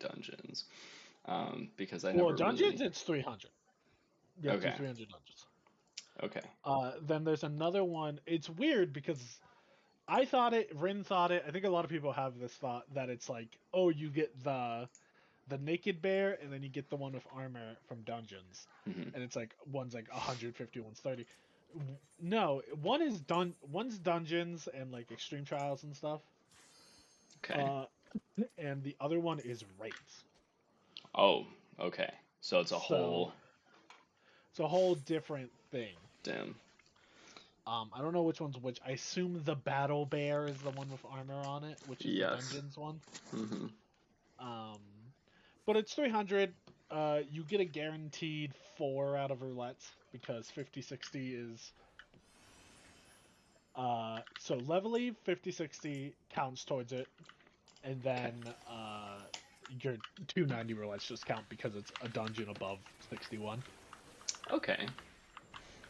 dungeons. Because I Well, never dungeons, really. it's 300. You have to do Okay. 300 dungeons. Okay. Then there's another one. It's weird because Rin thought it. I think a lot of people have this thought that it's like, oh, you get the naked bear, and then you get the one with armor from dungeons, Hmm. and it's like one's like 150, one's 30. No, one's dungeons and like extreme trials and stuff. Okay. Uh, and the other one is raids. Oh, okay. So it's a So whole. it's a whole different thing. Damn. I don't know which one's which. I assume the battle bear is the one with armor on it, which is the Yes. dungeons one. Hmm. Um, but it's 300. You get a guaranteed 4 out of roulettes because 50-60 is so leveling 50-60 counts towards it, and Okay. then your 290 roulettes just count because it's a dungeon above 61. Okay.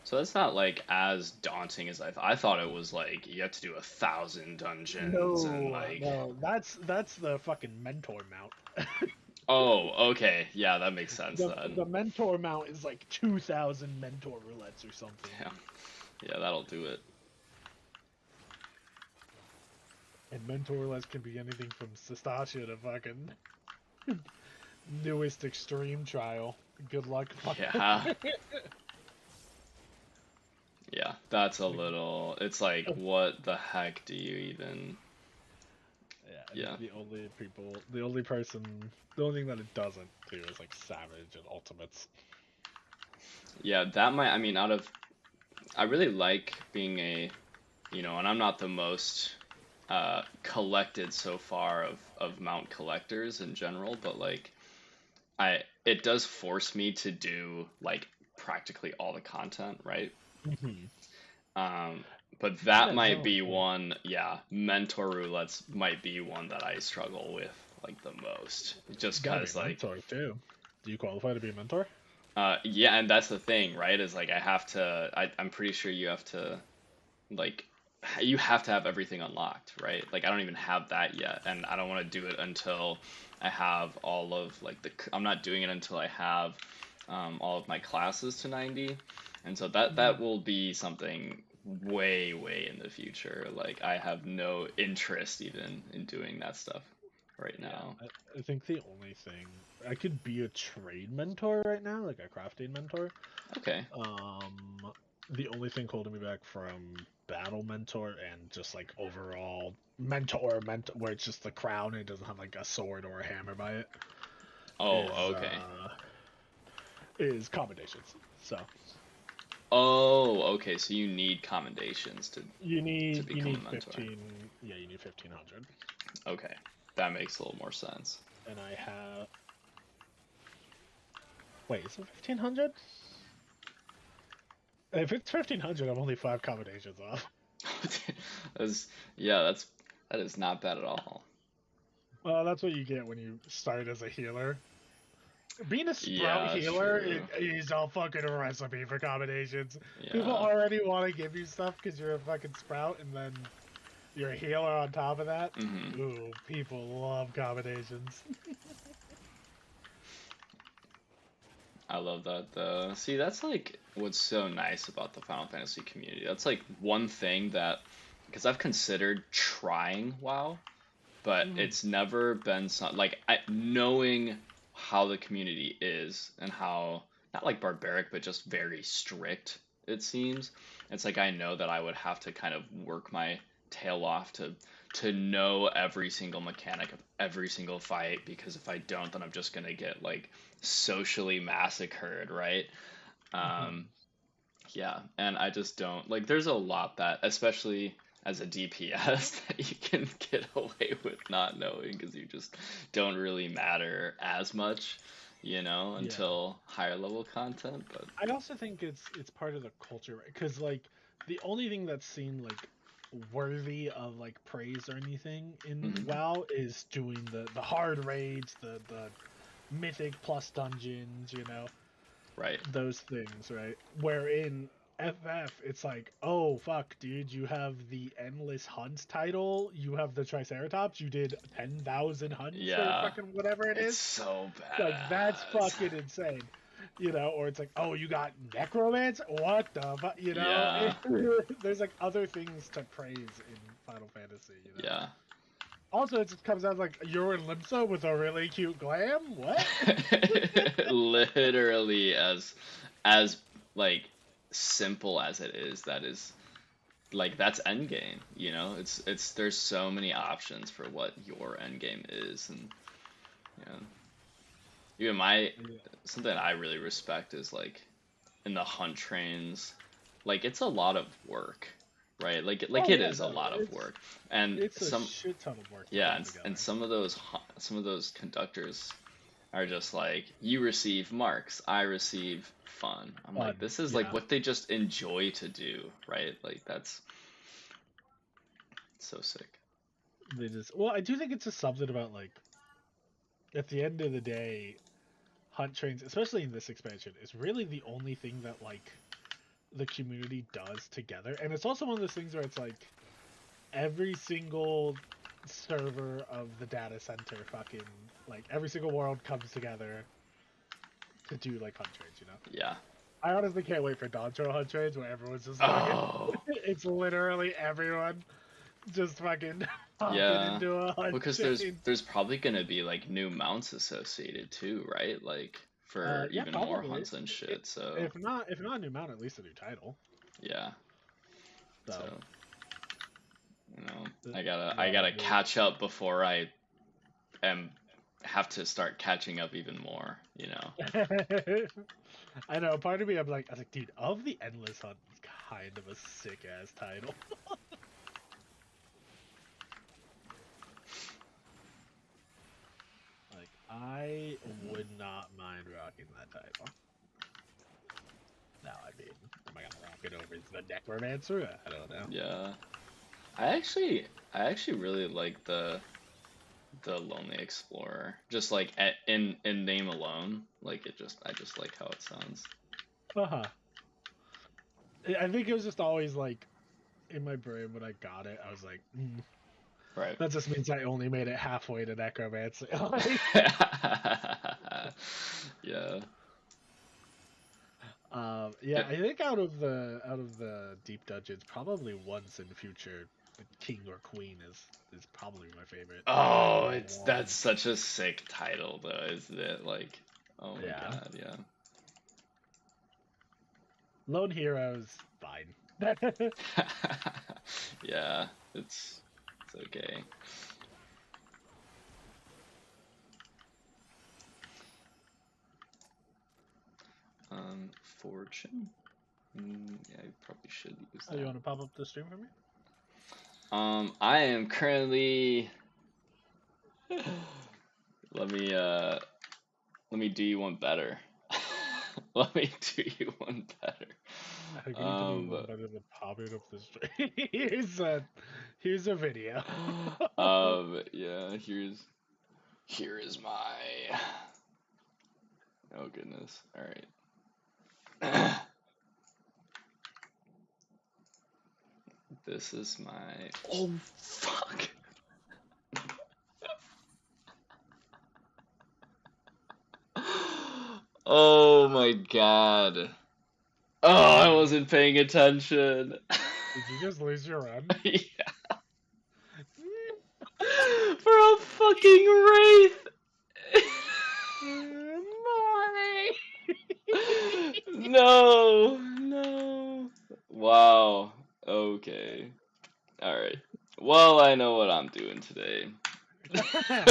So that's not like as daunting as I thought. I thought it was like you have to do 1,000 dungeons and No, like. no, that's the fucking mentor mount. Oh, okay. Yeah, that makes sense then. The mentor mount is like 2,000 mentor roulettes or something. Yeah. Yeah, that'll do it. And mentor roulettes can be anything from Sastasha to fucking newest extreme trial. Good luck. Yeah. Yeah, that's a little. It's like, what the heck do you even. Yeah, I Yeah. think the only person, the only thing that it doesn't do is like Savage and Ultimates. Yeah, that might. I mean, out of. I really like being and I'm not the most collected so far of mount collectors in general, but like it does force me to do like practically all the content, right? Mm-hmm. Um, but that Yeah, might no, be one, yeah, mentor roulettes might be one that I struggle with like the most, just gotta be cause a like, mentor too. Do you qualify to be a mentor? yeah, and that's the thing, right? Is like I have to, I'm pretty sure you have to like you have to have everything unlocked, right? Like I don't even have that yet, and I don't want to do it until I have all of like I'm not doing it until I have all of my classes to 90, and so that Mm, will be something way in the future. Like I have no interest even in doing that stuff right yeah, now. I think the only thing I could be a trade mentor right now, like a crafting mentor. Okay. Um, the only thing holding me back from battle mentor and just like overall mentor, where it's just the crown and it doesn't have like a sword or a hammer by it, Oh, is okay. commendations. So Oh, okay. So you need commendations to you become a need mentor. 15. Yeah, you need 1,500. Okay, that makes a little more sense. And I have wait, is it 1,500? If it's 1,500, I'm only 5 commendations off. That's yeah, that is not bad at all. Well, that's what you get when you start as a healer. Being a sprout Yeah, healer true. is a fucking recipe for combinations. People Yeah. already want to give you stuff because you're a fucking sprout, and then you're a healer on top of that. Hmm. Ooh, people love combinations. I love that though. See, that's like what's so nice about the Final Fantasy community. That's like one thing that because I've considered trying WoW, but Mhm. it's never been like knowing how the community is and how not like barbaric but just very strict it seems. It's like I know that I would have to kind of work my tail off to know every single mechanic of every single fight because if I don't then I'm just going to get like socially massacred, right? Mhm. um yeah, and I just don't like. There's a lot that, especially as a DPS, that you can get away with not knowing because you just don't really matter as much, Yeah. until higher level content. But I also think it's part of the culture, right? Because like the only thing that's seen like worthy of like praise or anything in mhm, WoW is doing the hard raids, the mythic plus dungeons, right, those things, right? Wherein FF, it's like, oh fuck, dude, you have the Endless Hunts title, you have the Triceratops, you did 10,000 hunts or Yeah, fucking whatever it it's is. so Like, that's badass. fucking insane. Or it's like, oh, you got Necromance? What the fuck? Yeah, There's like other things to praise in Final Fantasy. yeah. Also, it just comes out like, you're in Limsa with a really cute glam? What? Literally as like simple as it is, that is like that's endgame, you know? It's there's so many options for what your endgame is, and you know, even my Yeah. something I really respect is like in the hunt trains, like it's a lot of work, right? Like Oh it yeah, is a no, lot of work. And it's a some shit ton of work to put yeah, them and together. some of those conductors are just like, you receive marks, I receive fun. I'm like, Fun, this is like yeah. what they just enjoy to do, right? Like that's so sick. They just, well, I do think it's just something about like, at the end of the day, hunt trains, especially in this expansion, is really the only thing that like the community does together. And it's also one of those things where it's like every single server of the data center fucking like every single world comes together to do like hunt trains. Yeah. I honestly can't wait for Doncho hunt trains where everyone's just fucking Oh, it's literally everyone just fucking hopping yeah. into a hunt Because chain. there's probably gonna be like new mounts associated too, right? Like for Yeah, even more probably. hunts and I- shit. So if not a new mount, at least a new title. yeah. So So you know, th- I that'll gotta be. catch up before I am have to start catching up even more, you know. I know. Part of me, I was like, dude, of the Endless Hunt, it's kind of a sick ass title. Like, I would not mind rocking that title. Now, I mean, am I gonna rock it over the Necromancer? I don't know. Yeah. I actually really like the Lonely Explorer. Just like in name alone, like I just like how it sounds. Uh huh. I think it was just always like in my brain when I got it. I was like, Right. that just means I only made it halfway to Necromancer. Like, Yeah. yeah, It, I think out of the deep dungeons, probably once in the future, the king or queen is probably my favorite. oh, Number it's one. that's such a sick title though, isn't it? Like, oh my Yeah, God, yeah. Lone Heroes, fine. Yeah, it's okay. Fortune? Yeah, you probably should use Oh, you that. want to pop up the stream for me? I am currently let me let me do you one better. Let me do you one better. How can you do one But better than popping up the stream? Here's a video. yeah, here is my oh goodness. All right. This is my oh fuck. Oh my god. Oh, I wasn't paying attention. Did you just lose your run? Yeah. For a fucking wraith. Molly! No, no. Wow. Okay. All right. Well, I know what I'm doing today.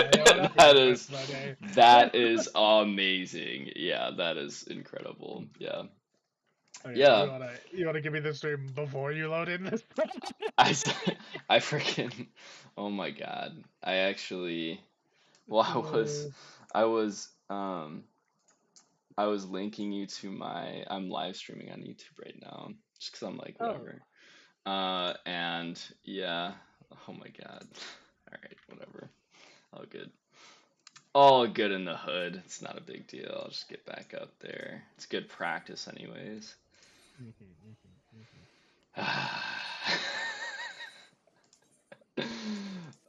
Hey, what up, That the rest is of my day? that is amazing. Yeah, that is incredible. Yeah. Okay, you Yeah. wanna you wanna give me the stream before you load in this? I s- I freaking oh my God. I actually well I was I was linking you to my I'm live streaming on YouTube right now just 'cause I'm like Oh, whatever. And yeah. Oh my God. All right, whatever. All good. All good in the hood. It's not a big deal. I'll just get back up there. It's good practice anyways.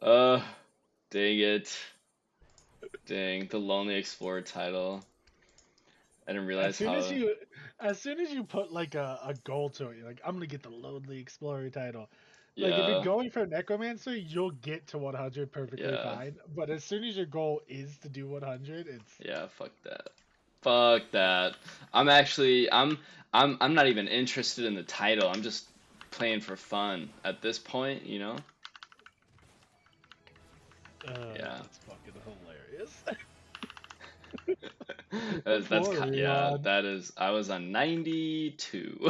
Uh, dang it. Dang, the Lonely Explorer title. I didn't As realize soon as how. you, as soon as you put like a goal to it, you're like, I'm gonna get the Lonely Explorer title. Like if you're Yeah, going for Necromancer, you'll get to 100 perfectly yeah, fine. But as soon as your goal is to do 100, it's yeah, fuck that. Fuck that. I'm actually, I'm not even interested in the title. I'm just playing for fun at this point, you know? Yeah. that's fucking hilarious. Yeah, Vaporeon. that is, I was on 92.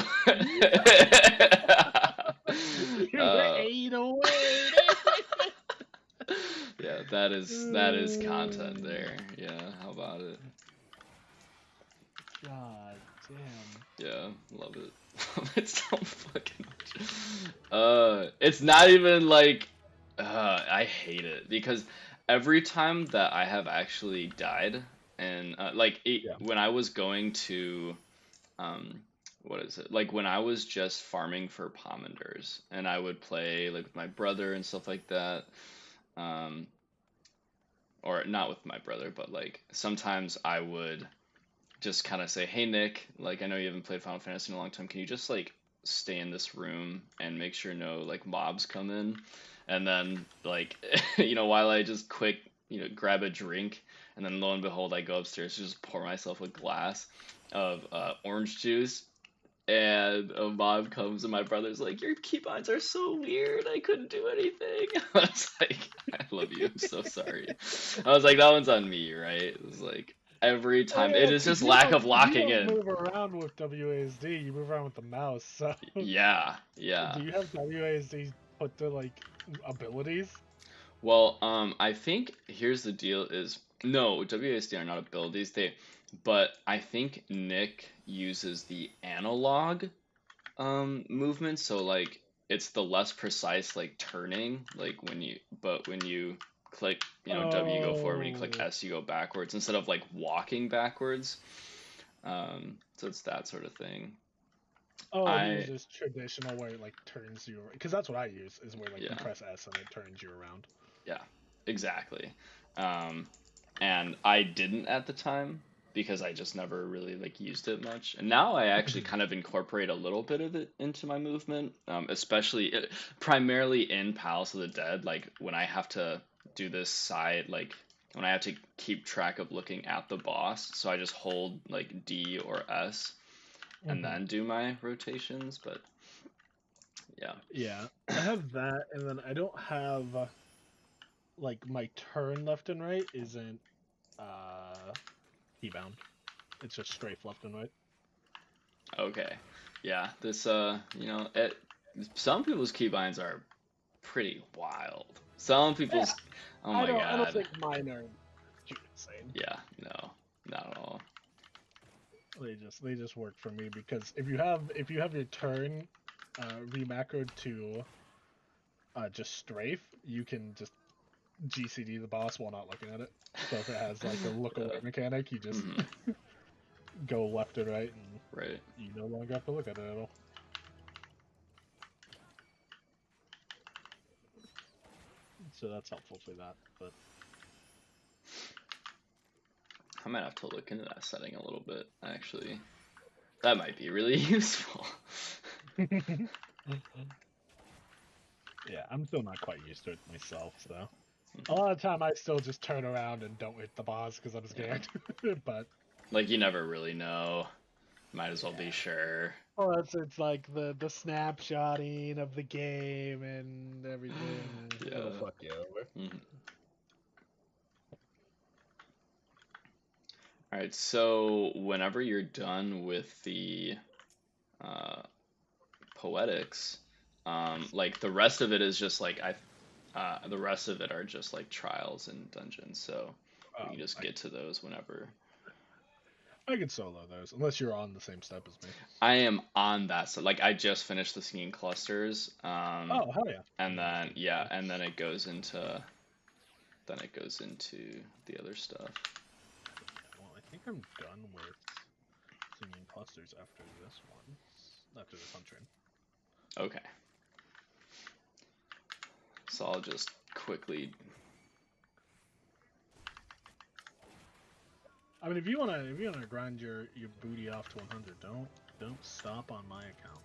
You were uh, 8 away. yeah, that is content there. Yeah, how about it? God damn. Yeah, love it. It's so fucking. It's not even like. I hate it because every time that I have actually died, and Yeah. when I was going to, um, what is it? Like when I was just farming for Pomanders, and I would play like with my brother and stuff like that. Um, or not with my brother, but like sometimes I would just kind of say, "Hey Nick, like I know you haven't played Final Fantasy in a long time. Can you just like stay in this room and make sure no like mobs come in?" And then like while I just quick grab a drink, and then lo and behold, I go upstairs to just pour myself a glass of orange juice. And a mob comes, and my brother's like, "Your keybinds are so weird. I couldn't do anything." I was like, "I love you. I'm so sorry." I was like, "That one's on me, right?" It was like every Oh time. yeah, It is because just lack of you locking don't in. move around with WASD. You move around with the mouse. So Yeah, yeah. do you have WASD put to like abilities? Well, I think here's the deal: is no WASD are not abilities. But I think Nick uses the analog movement, so like it's the less precise like turning, like when you click W, you go forward. When you click Oh. S, you go backwards instead of like walking backwards. So it's that sort of thing. Oh, he I uses traditional where it like turns you because that's what I use is where like you Yeah, press S and it turns you around. yeah, exactly. Um, and I didn't at the time because I just never really like used it much. And now I actually kind of incorporate a little bit of it into my movement, primarily in Palace of the Dead. Like when I have to do this side, like when I have to keep track of looking at the boss, so I just hold like D or S and Hmm. then do my rotations. But yeah, Yeah, I have that, and then I don't have like my turn left and right isn't uh keybound. It's just strafe left and right. okay, yeah. This some people's keybinds are pretty wild. Some Yeah, people's, oh I my don't god. think mine are too insane. Yeah, no, not at all. They just work for me because if you have your turn remacroed to just strafe, you can just GCD the boss while not looking at it. So if it has like a look away Yeah. mechanic, you just Hmm. go left and right, and Right. you no longer have to look at it at all. So that's helpful for that. But I might have to look into that setting a little bit, actually. That might be really useful. yeah, I'm still not quite used to it myself. So a lot of time I still just turn around and don't hit the boss because I'm Yeah. scared. But Like, you never really know. Might as well be yeah. sure. Well, it's like the snapshotting of the game and everything. It'll Yeah. fuck you over. Mhm. All right, so whenever you're done with the uh, poetics, Yes. like the rest of it is just like the rest of it are just like trials and dungeons, so we can just I get to those whenever. I can solo those unless you're on the same step as me. I am on that, so like I just finished the singing clusters, Oh hell yeah! and I'm on the then same step yeah, then. and then it goes into the other stuff. Well, I think I'm done with singing clusters after this one. After this hunt train. Okay. So I'll just quickly. I mean, if you wanna grind your booty off to 100, don't stop on my account.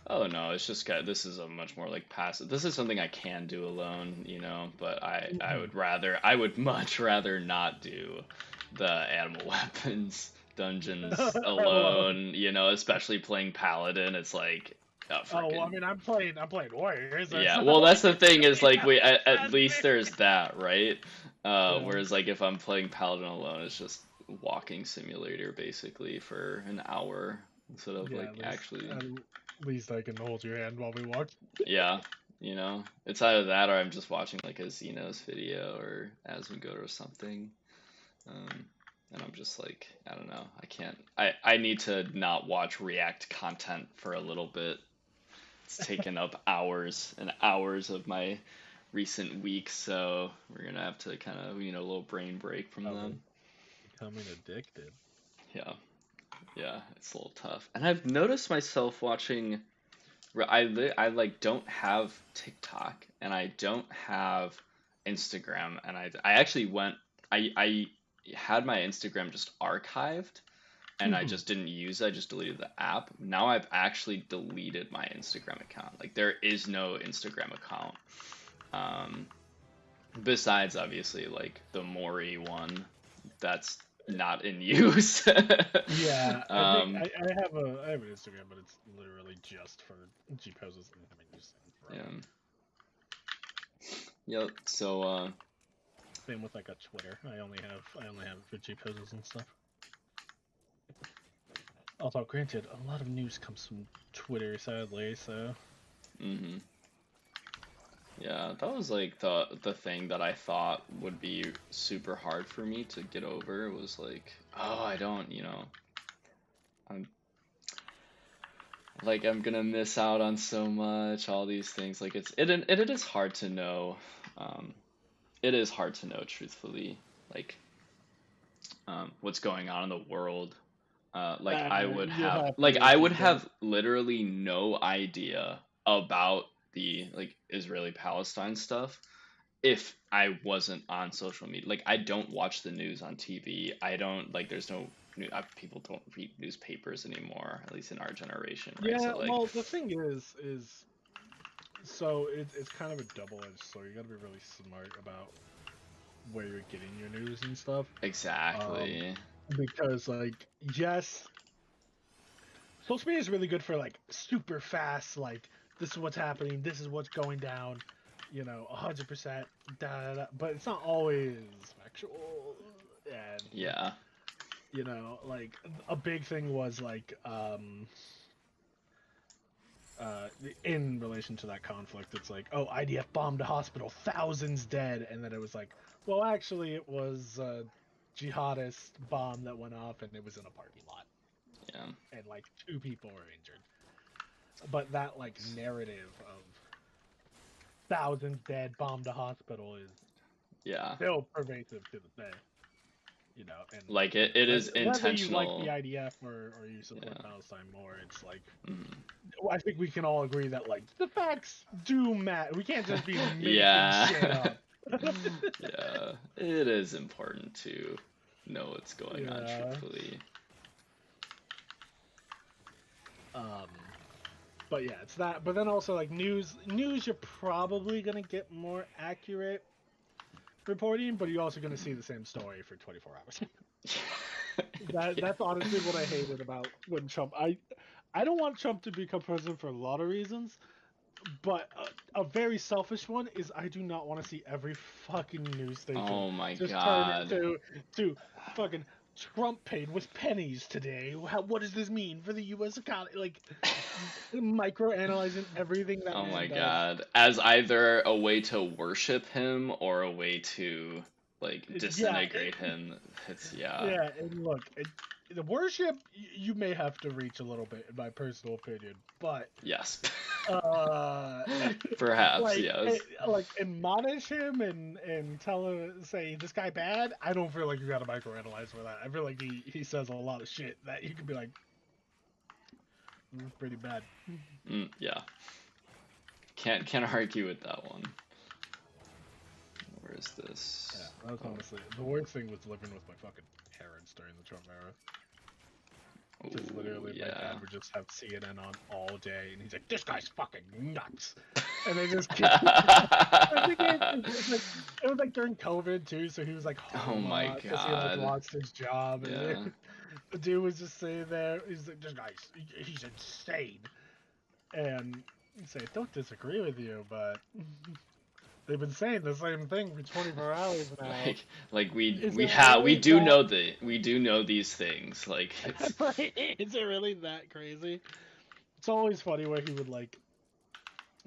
Oh no, it's just got. This is a much more like passive. This is something I can do alone, you know. But I would much rather not do the animal weapons dungeons Hello. alone, you know. Especially playing paladin, it's like a Oh, well, I freaking. mean, I'm playing warriors. So it's Yeah, not well, like that's the it's thing is really like we apples at and least there's oranges. that, right? Yeah. Whereas like if I'm playing Paladin alone, it's just walking simulator basically for an hour instead of Yeah, like actually, at least I can hold your hand while we walk. yeah, you know, it's either that or I'm just watching like a Xenos video or Asmongold or something. Um, and I'm just like, I don't know, I can't. I need to not watch React content for a little bit. It's taken up hours and hours of my recent weeks, so we're gonna have to kind of, you know, a little brain break from them. Becoming addicted. Yeah, yeah, it's a little tough. And I've noticed myself watching. I like don't have TikTok and I don't have Instagram, and I actually went. I had my Instagram just archived and I Mhm. just didn't use it. I just deleted the app. Now I've actually deleted my Instagram account. Like there is no Instagram account. Um, Besides obviously like the Mori one that's not in use. Yeah, I think um, I have an Instagram, but it's literally just for G poses and having just forever. yeah. Yep. So Same with like a Twitter. I only have it for G poses and stuff. Although granted, a lot of news comes from Twitter, sadly. So hmm yeah, that was like the thing that I thought would be super hard for me to get over was like, oh, I don't, you know, I'm like I'm gonna miss out on so much, all these things. Like it is hard to know. Um, it is hard to know truthfully, like what's going on in the world. you'd have to Like look I would into it. have literally no idea about the like Israeli Palestine stuff if I wasn't on social media. Like I don't watch the news on TV. I don't like there's no people don't read newspapers anymore, at least in our generation, right? Yeah, So like well, the thing is so it's kind of a double-edged sword. You got to be really smart about where you're getting your news and stuff. Um, exactly. because like yes, social media is really good for like super fast, like this is what's happening, this is what's going down, 100%, but it's not always factual. And Yeah. like a big thing was like in relation to that conflict, it's like, oh, IDF bombed a hospital, thousands dead, and then it was like, well, actually, it was a jihadist bomb that went off, and it was in a parking lot, Yeah. and like two people were injured. But that like narrative of thousands dead, bombed a hospital is Yeah. still pervasive to this day. And Like it is whether you like the intentional. IDF or you support Yeah. Palestine more, it's like Mhm. I think we can all agree that like the facts do matter. We can't just be making Yeah. shit up. Yeah. It is important to know what's going on Yeah. truthfully. Um. But yeah, it's that. But then also like news, you're probably gonna get more accurate reporting, but you're also gonna see the same story for 24 hours. Yeah. That's honestly what I hated about when Trump. I don't want Trump to become president for a lot of reasons, but a very selfish one is I do not want to see every fucking news station Oh my just turn God. to fucking Trump paid with pennies today. What does this mean for the U.S. economy? Like micro analyzing everything that Oh my man does. God. As either a way to worship him or a way to like Yeah, disintegrate him. It's yeah. yeah, and look, the worship you may have to reach a little bit, in my personal opinion, but Yes. uh Perhaps, yes. like admonish him and tell him, say this guy bad. I don't feel like you got to microanalyze for that. I feel like he says a lot of shit that you could be like, Pretty bad. Yeah. Can't argue with that one. Where is this? Yeah, that's Oh. honestly the worst thing was living with my fucking parents during the Trump era. Just Ooh, literally, my yeah. dad would just have CNN on all day, and he's like, "This guy's fucking nuts," and they just keep. I think it was like during COVID too, so he was like Oh home a my lot because he like god. lost his job, and Yeah. the dude was just sitting there. He's like, "This guy's he's insane," and you say, "Don't disagree with you, but." They've been saying the same thing for 24 hours now. Like Is we it have really that? we do know these things. Like it's Is it really that crazy? It's always funny where he would like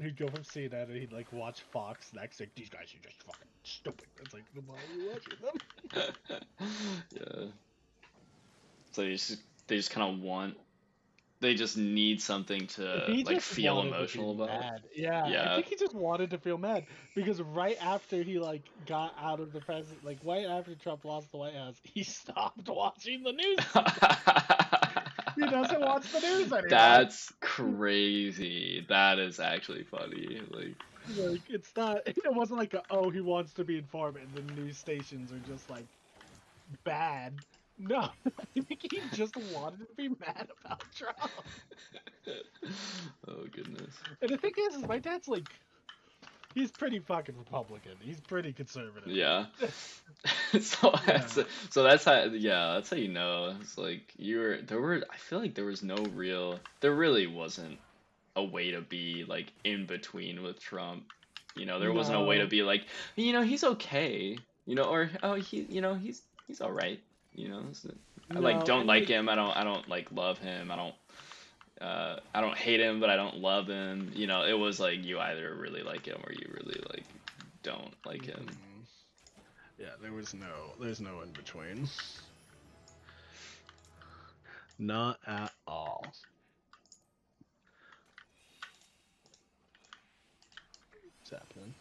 he'd go from CNN and he'd like watch Fox next. Like these guys are just fucking stupid. It's like, then why are you watching them? yeah. So they just kind of want they just need something to He like just feel wanted to be emotional about. mad. Yeah, I Yeah. think he just wanted to feel mad because right after he like got out of the president, like right after Trump lost the White House, he stopped watching the news. He doesn't watch the news anymore. That's crazy. That is actually funny. Like it's not. It wasn't like oh he wants to be informed and the news stations are just like bad. No, I think he just wanted to be mad about Trump. Oh goodness. And the thing is my dad's like he's pretty fucking Republican. He's pretty conservative. Yeah. So Yeah. that's how that's how you know. It's like I feel like there really wasn't a way to be like in between with Trump. There wasn't a way to No. be like, he's okay, or oh he's all right. I like No. don't And like like him. I don't like love him. I don't hate him, but I don't love him. It was like you either really like him or you really like don't like him. yeah, there's no in between. Not at all. What's happening?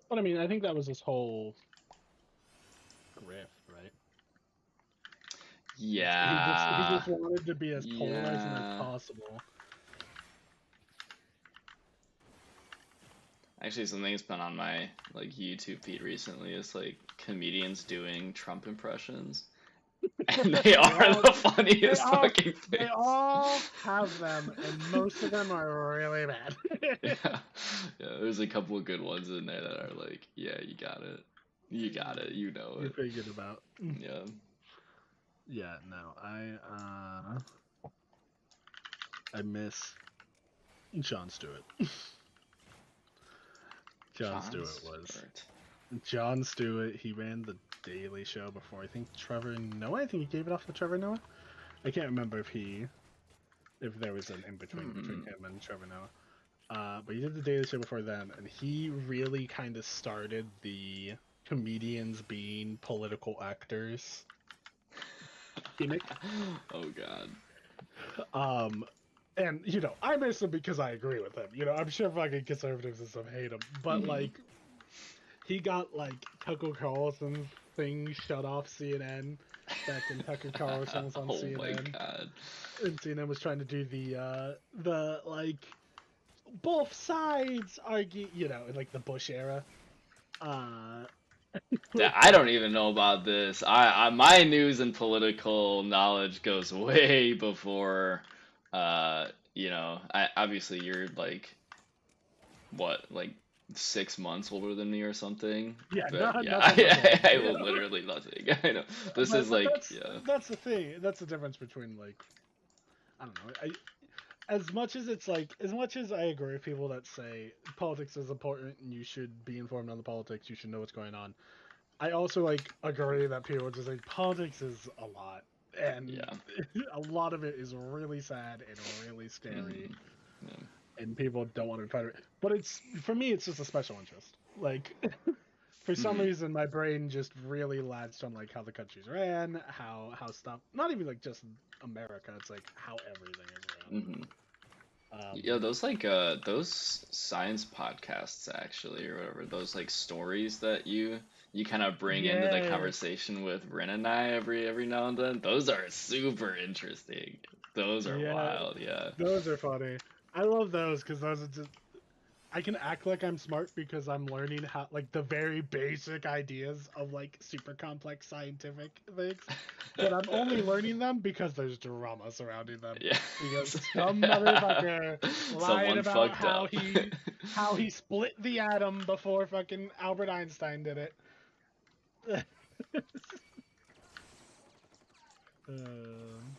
But I mean, I think that was his whole grift, right? He Yeah. just wanted to be as polarizing as Yeah. possible. Actually, something that's been on my like YouTube feed recently is like comedians doing Trump impressions, and they are the funniest fucking They things. all have them, and most of them are really bad. Yeah, yeah. There's a couple of good ones in there that are like, yeah, you got it, you know You it. figured about. Yeah. Yeah, no, I miss Jon Stewart. Jon Jon Stewart was Stewart. Jon Stewart. He ran the Daily Show before I think Trevor Noah. I think he gave it off to Trevor Noah. I can't remember if there was an in between him and Trevor Noah. But he did the Daily Show before then, and he really kind of started the comedians being political actors gimmick. Oh God. And I miss him because I agree with him. I'm sure fucking conservatives and stuff hate him, but like, he got like Tucker Carlson's thing shut off CNN back when Tucker Carlson was on Oh CNN. my God. And CNN was trying to do the like both sides argue, in like the Bush era. I don't even know about this. My news and political knowledge goes way before. Obviously you're like what, like 6 months older than me or something. Yeah, But yeah, nothing much older. I will literally nothing. I know this is But like yeah. that's the thing. That's the difference between like I don't know. As much as it's like as much as I agree with people that say politics is important and you should be informed on the politics, you should know what's going on. I also like agree that people just like politics is a lot, and Yeah. a lot of it is really sad and really scary, Yeah. and people don't want to fight it. But it's for me, it's just a special interest. Like for some reason, my brain just really latched on like how the countries ran, how stuff. Not even like just America. It's like how everything is ran. Yeah, those those science podcasts actually or whatever, those like stories that you kind of bring into the Yes, conversation with Ren and I every now and then. Those are super interesting. Those are yeah, wild, yeah. those are funny. I love those because those are just I can act like I'm smart because I'm learning how like the very basic ideas of like super complex scientific things, but I'm only learning them because there's drama surrounding them. Yeah. Because some motherfucker lied Someone about fucked up. how he split the atom before fucking Albert Einstein did it. um,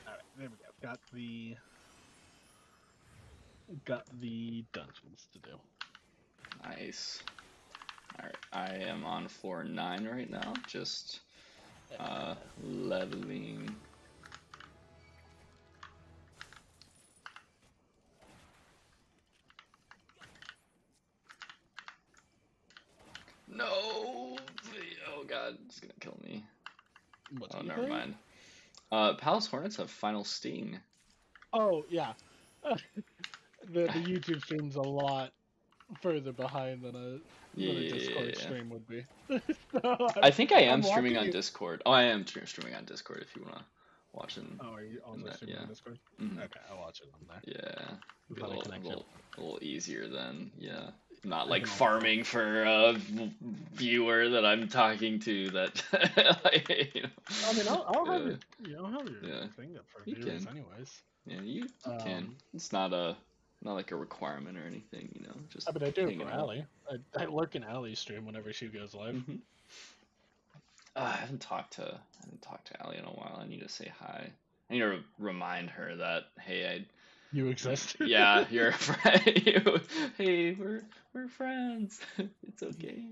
all right, there we go. Got the dungeons to do. Nice. All right, I am on floor 9 right now, just leveling. No! Oh god, it's gonna kill me. What's Oh, he never playing? mind. Palace Hornets have Final Sting. Oh yeah, the YouTube stream's a lot further behind than a Discord Yeah. stream would be. So I think I I'm am streaming watching on you. Discord. Oh, I am streaming on Discord if you wanna watch Oh, are you in also that, streaming yeah. on Discord? Hmm. Okay, I'll watch it on there. Yeah. Be Better connection. a little easier then, yeah. Not I like can also. farming for a viewer that I'm talking to that, like, I mean, I'll have yeah, I'll have your yeah. thing up for You viewers can. anyways. Yeah, you can. Um, It's not like a requirement or anything, just I mean, I do it hanging for out. Allie. I lurk in Allie's stream whenever she goes live. Hmm. I haven't talked to Allie in a while. I need to say hi. I need to remind her that hey, You exist. yeah, you're a friend. Hey, we're friends. It's okay.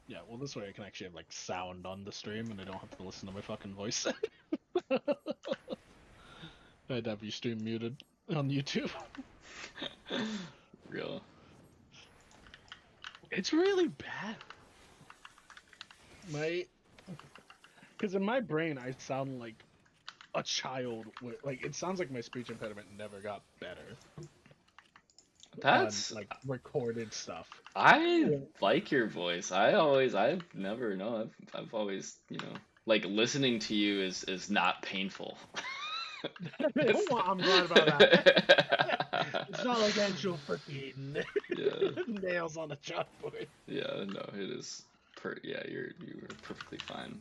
Yeah, well, this way I can actually have like sound on the stream, and I don't have to listen to my fucking voice. I'd have you stream muted on YouTube. Real. It's really bad. Because in my brain I sound like a child. Like it sounds like my speech impediment never got better on That's like recorded stuff. I Yeah. like your voice. I've never no, I've always, like listening to you is not painful. It's Well, I'm glad about that. It's not like actual freaking yeah. nails on a chalkboard. Yeah, no, it is yeah, you were perfectly fine.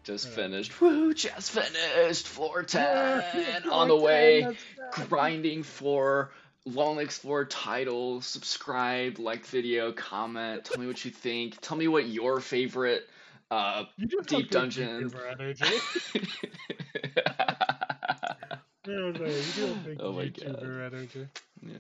Just Um, finished. Woo, just finished. Floor 10 on floor the 10, way. that's bad. Grinding for Long Explorer title. Subscribe, like the video, comment. Tell me what you think. Tell me what your favorite You just have deep good dungeon. YouTuber energy. You do have big Oh my god. YouTuber energy. Yeah.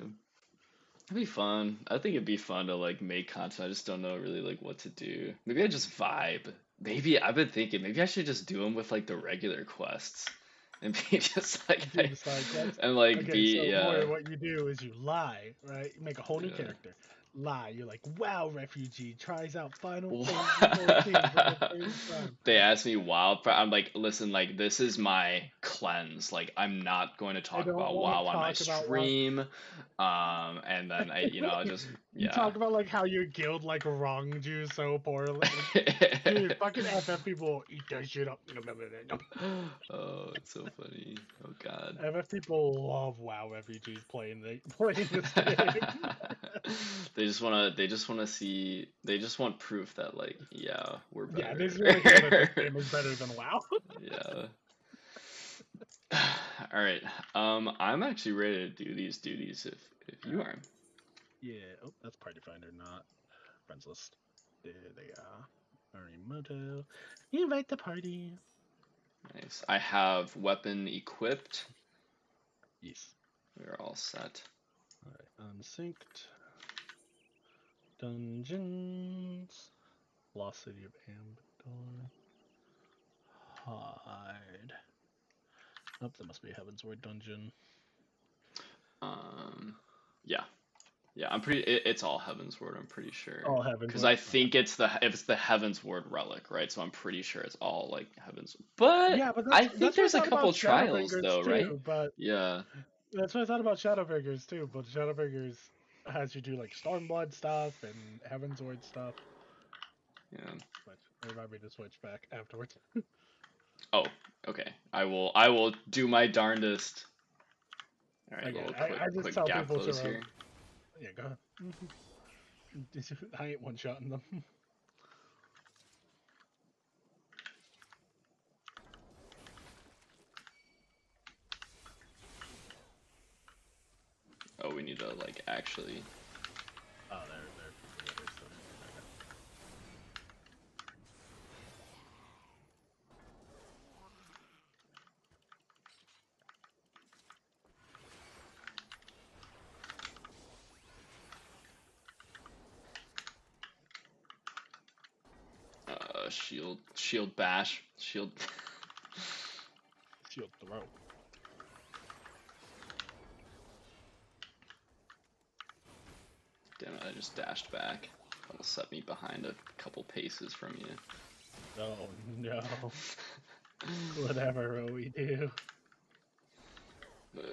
It'd be fun. I think it'd be fun to like make content. I just don't know really like what to do. Maybe I just vibe. Maybe I've been thinking maybe I should just do them with like the regular quests and be just like Do the side quests. and like Okay, be so yeah, Moira, what you do is you lie, right? You make a whole new yeah. character. Lie. You're like, wow, refugee tries out Final Fantasy 14 for the What? first time. They asked me WoW. I'm like, listen, like this is my cleanse. Like I'm not going to I talk don't about want WoW to on my talk about WoW. stream. And then I just You yeah. talk about like how your guild like wronged you so poorly. Like, dude, fucking FF people eat that shit up. Oh, it's so funny. Oh God. FF people love WoW refugees playing this game. they just want proof that like, yeah, we're Yeah, they just better. want to hear that this game is better than WoW. Yeah. All right. I'm actually ready to do these duties if you are. Yeah. Oh, that's Party Finder, not friends list. There they are. Arimoto. Invite the party. Nice. I have weapon equipped. Yes. We're all set. Alright, unsynced. Dungeons. Lost City of Door. Hide. Oh, that must be a Heaven's Word dungeon. Yeah. Yeah, I'm pretty. It's all Heaven's Word. I'm pretty sure. Oh, Heaven's Because Word. I think it's the Heaven's Word relic, right? So I'm pretty sure it's all like Heaven's. But Yeah, but I that's think that's what I there's a thought couple about trials Shadowbringers though, right? too. But Yeah. that's what I thought about Shadowbringers too. But Shadowbringers has you do like Stormblood stuff and Heaven's Word stuff. Yeah. Which remind me to switch back afterwards. Oh, okay. I will do my darndest. All right, Again, little I just quick tell gap people to close here. yeah, go ahead. I ain't one shotting them. Oh, we need to like actually. Oh, there. Yeah, there's stuff. Shield bash, shield. Shield throw. Damn it! I just dashed back. That'll set me behind a couple paces from you. Oh no. Whatever we do. But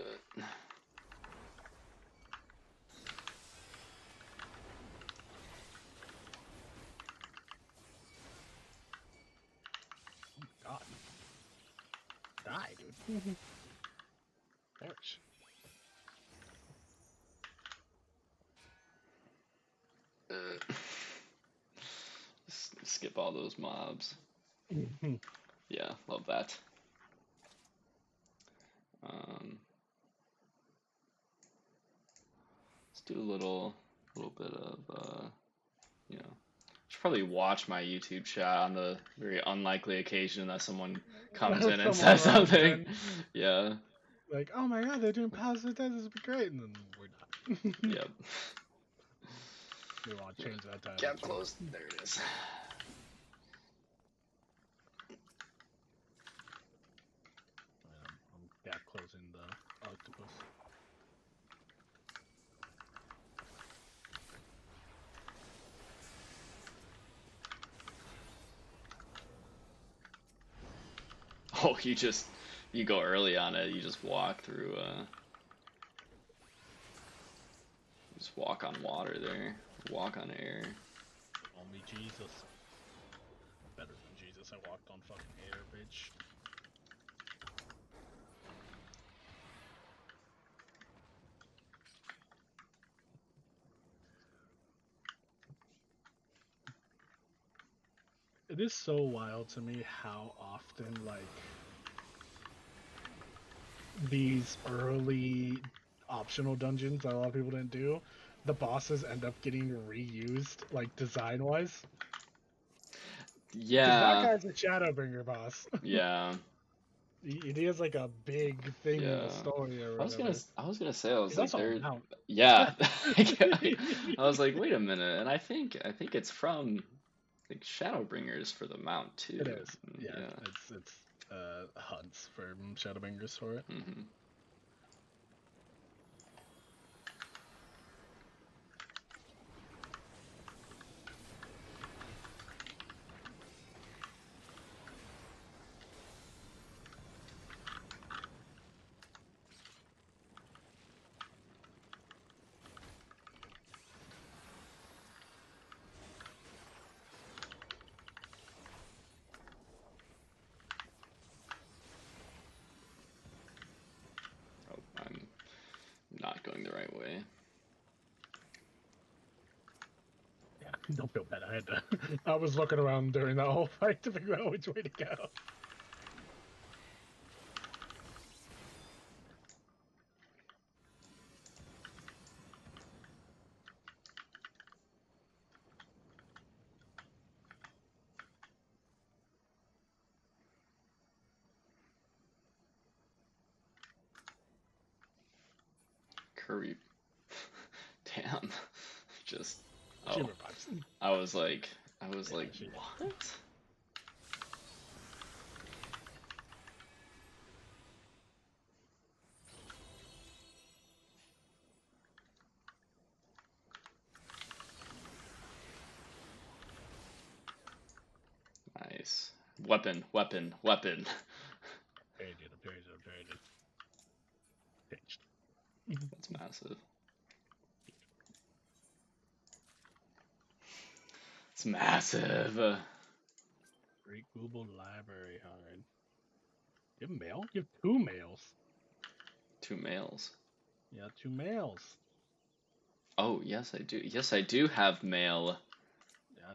God. Die, dude. Perish. skip all those mobs. Yeah, love that. Um, let's do a little bit of you know. Should probably watch my YouTube chat on the very unlikely occasion that someone comes in and Someone says runs something. in, Yeah. like, oh my god, they're doing positive death, this would be great, and then we're not. Yep. We want to change that title. Gap closed. There it is. I'm gap closing the octopus. Oh, you go early on it. You just walk through. You just walk on water there. Walk on air. Only Jesus. Better than Jesus, I walked on fucking air, bitch. It is so wild to me how often, like, these early optional dungeons that a lot of people didn't do, the bosses end up getting reused, like, design-wise. Because that Yeah. guy's a Shadowbringer boss. Yeah. He has, like, a big thing in the Yeah. story or whatever. I was gonna say I was He's like also there. a mount. Yeah. I was like, wait a minute, and I think it's from like Shadowbringers for the mount too. It is. Yeah, Yeah. it's hunts for Shadowbringers for it. Mm-hmm. Oh, I'm not going the right way. Yeah, don't feel bad. I was looking around during that whole fight to figure out which way to go. Curry. Damn. Just. She Oh. revives. I was like, Yeah, she what? Weapon, weapon, weapon. Upgraded, upgraded, upgraded. Changed. That's massive. It's massive. Great Google Library Hard. You have mail? You have two mails. 2 males. Yeah, two mails. Oh, yes, I do. Yes, I do have mail. Yeah,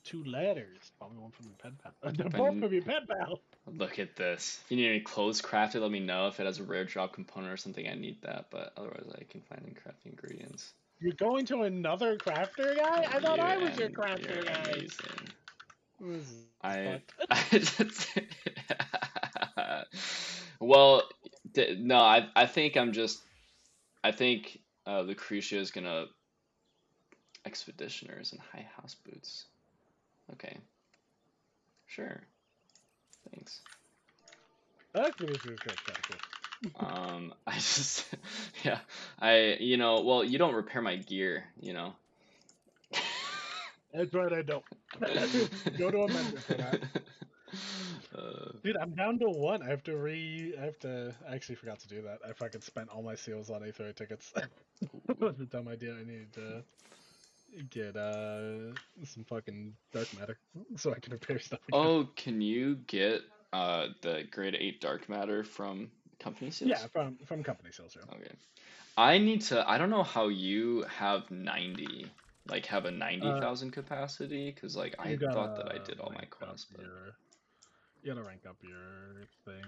two letters. Probably one from your pen pal. They're If both I from your pen pal. look at this. If you need any clothes crafted, let me know. If it has a rare drop component or something, I need that. But otherwise, I can find and craft the ingredients. You're going to another crafter guy? I thought I was your crafter You're guy. amazing. This is I, fucked. I just, well, no, I think I think Lucretia is gonna expeditioners and high house boots. Okay, sure, thanks. That's what this is kind of cool. I just, yeah, well, you don't repair my gear, you know. That's right, I don't. Go to amendment for that. Dude, I'm down to one. I actually forgot to do that. I fucking spent all my seals on A3 tickets. That was a dumb idea. I needed to get some fucking dark matter so I can repair stuff again. Oh, can you get the grade 8 dark matter from company sales? Yeah, from company sales, yeah. Okay. I don't know how you have 90, like have a 90,000 capacity, because like I thought that I did all my quests, but you gotta rank up your thing.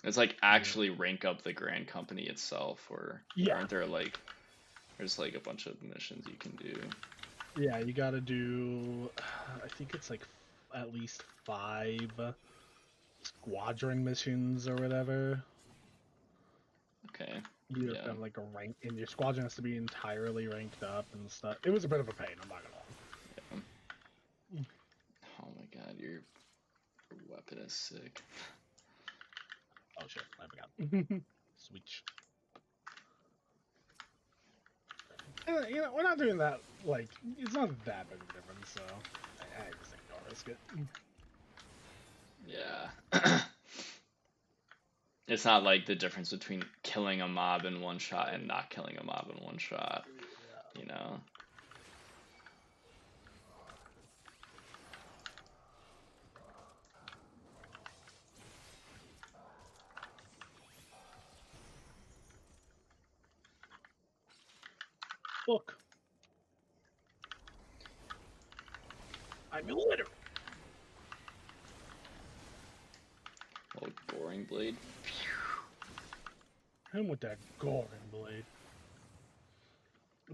it's like actually rank up the Grand Company itself, or aren't there like there's like a bunch of missions you can do? Yeah, you gotta do, I think it's like at least 5 squadron missions or whatever. Okay. You have to have like a rank, and your squadron has to be entirely ranked up and stuff. It was a bit of a pain, I'm not gonna lie. Yeah. Oh my god, your weapon is sick. Oh shit, I forgot. Switch. You know, we're not doing that, like, it's not that big of a difference, so I just think I'll risk it. Yeah. It's not like the difference between killing a mob in one shot and not killing a mob in one shot, you know? Look. I'm illiterate. Oh, goring blade. Him with that goring blade.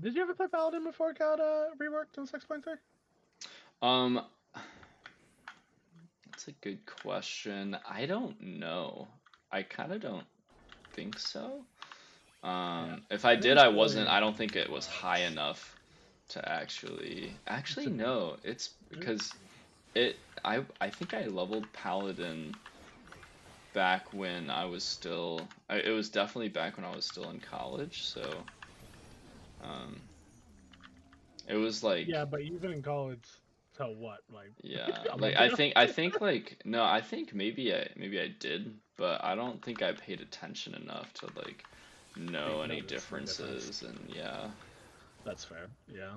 Did you ever play Paladin before it got reworked in 6.3? That's a good question. I don't know. I kind of don't think so. If I did, I don't think it was high enough to actually no, it's because I think I leveled Paladin back when I was still, it was definitely back when I was still in college, so it was like, yeah, but even in college, so what, like, yeah, like I think like no, I think maybe I did, but I don't think I paid attention enough to like know any differences, and yeah. That's fair, yeah.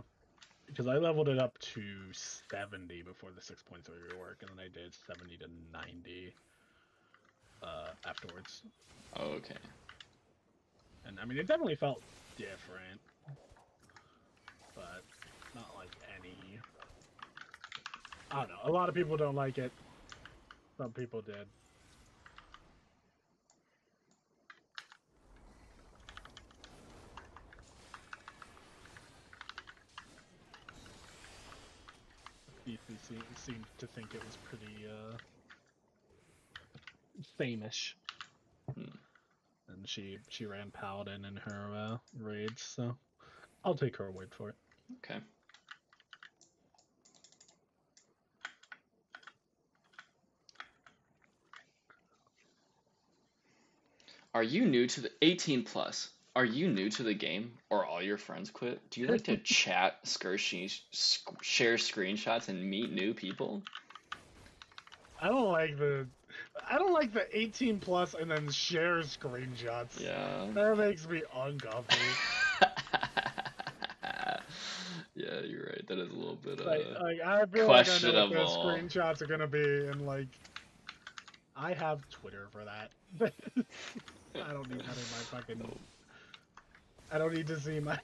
Because I leveled it up to 70 before the 6.3 rework, and then I did 70 to 90 afterwards. Oh, okay. And I mean, it definitely felt different, but not like any. I don't know. A lot of people don't like it. Some people did. DC seemed to think it was pretty famous. And she ran Paladin in her raids, so I'll take her word for it. Okay. Are you new to the 18 plus? Are you new to the game, or all your friends quit? Do you like to chat, share screenshots, and meet new people? I don't like the I don't like the 18 plus and then share screenshots. Yeah. That makes me uncomfy. Yeah, you're right. That is a little bit Like I feel like I know what those questionable. screenshots are gonna be, and like I have Twitter for that. I don't need that in my fucking. Nope. I don't need to see my.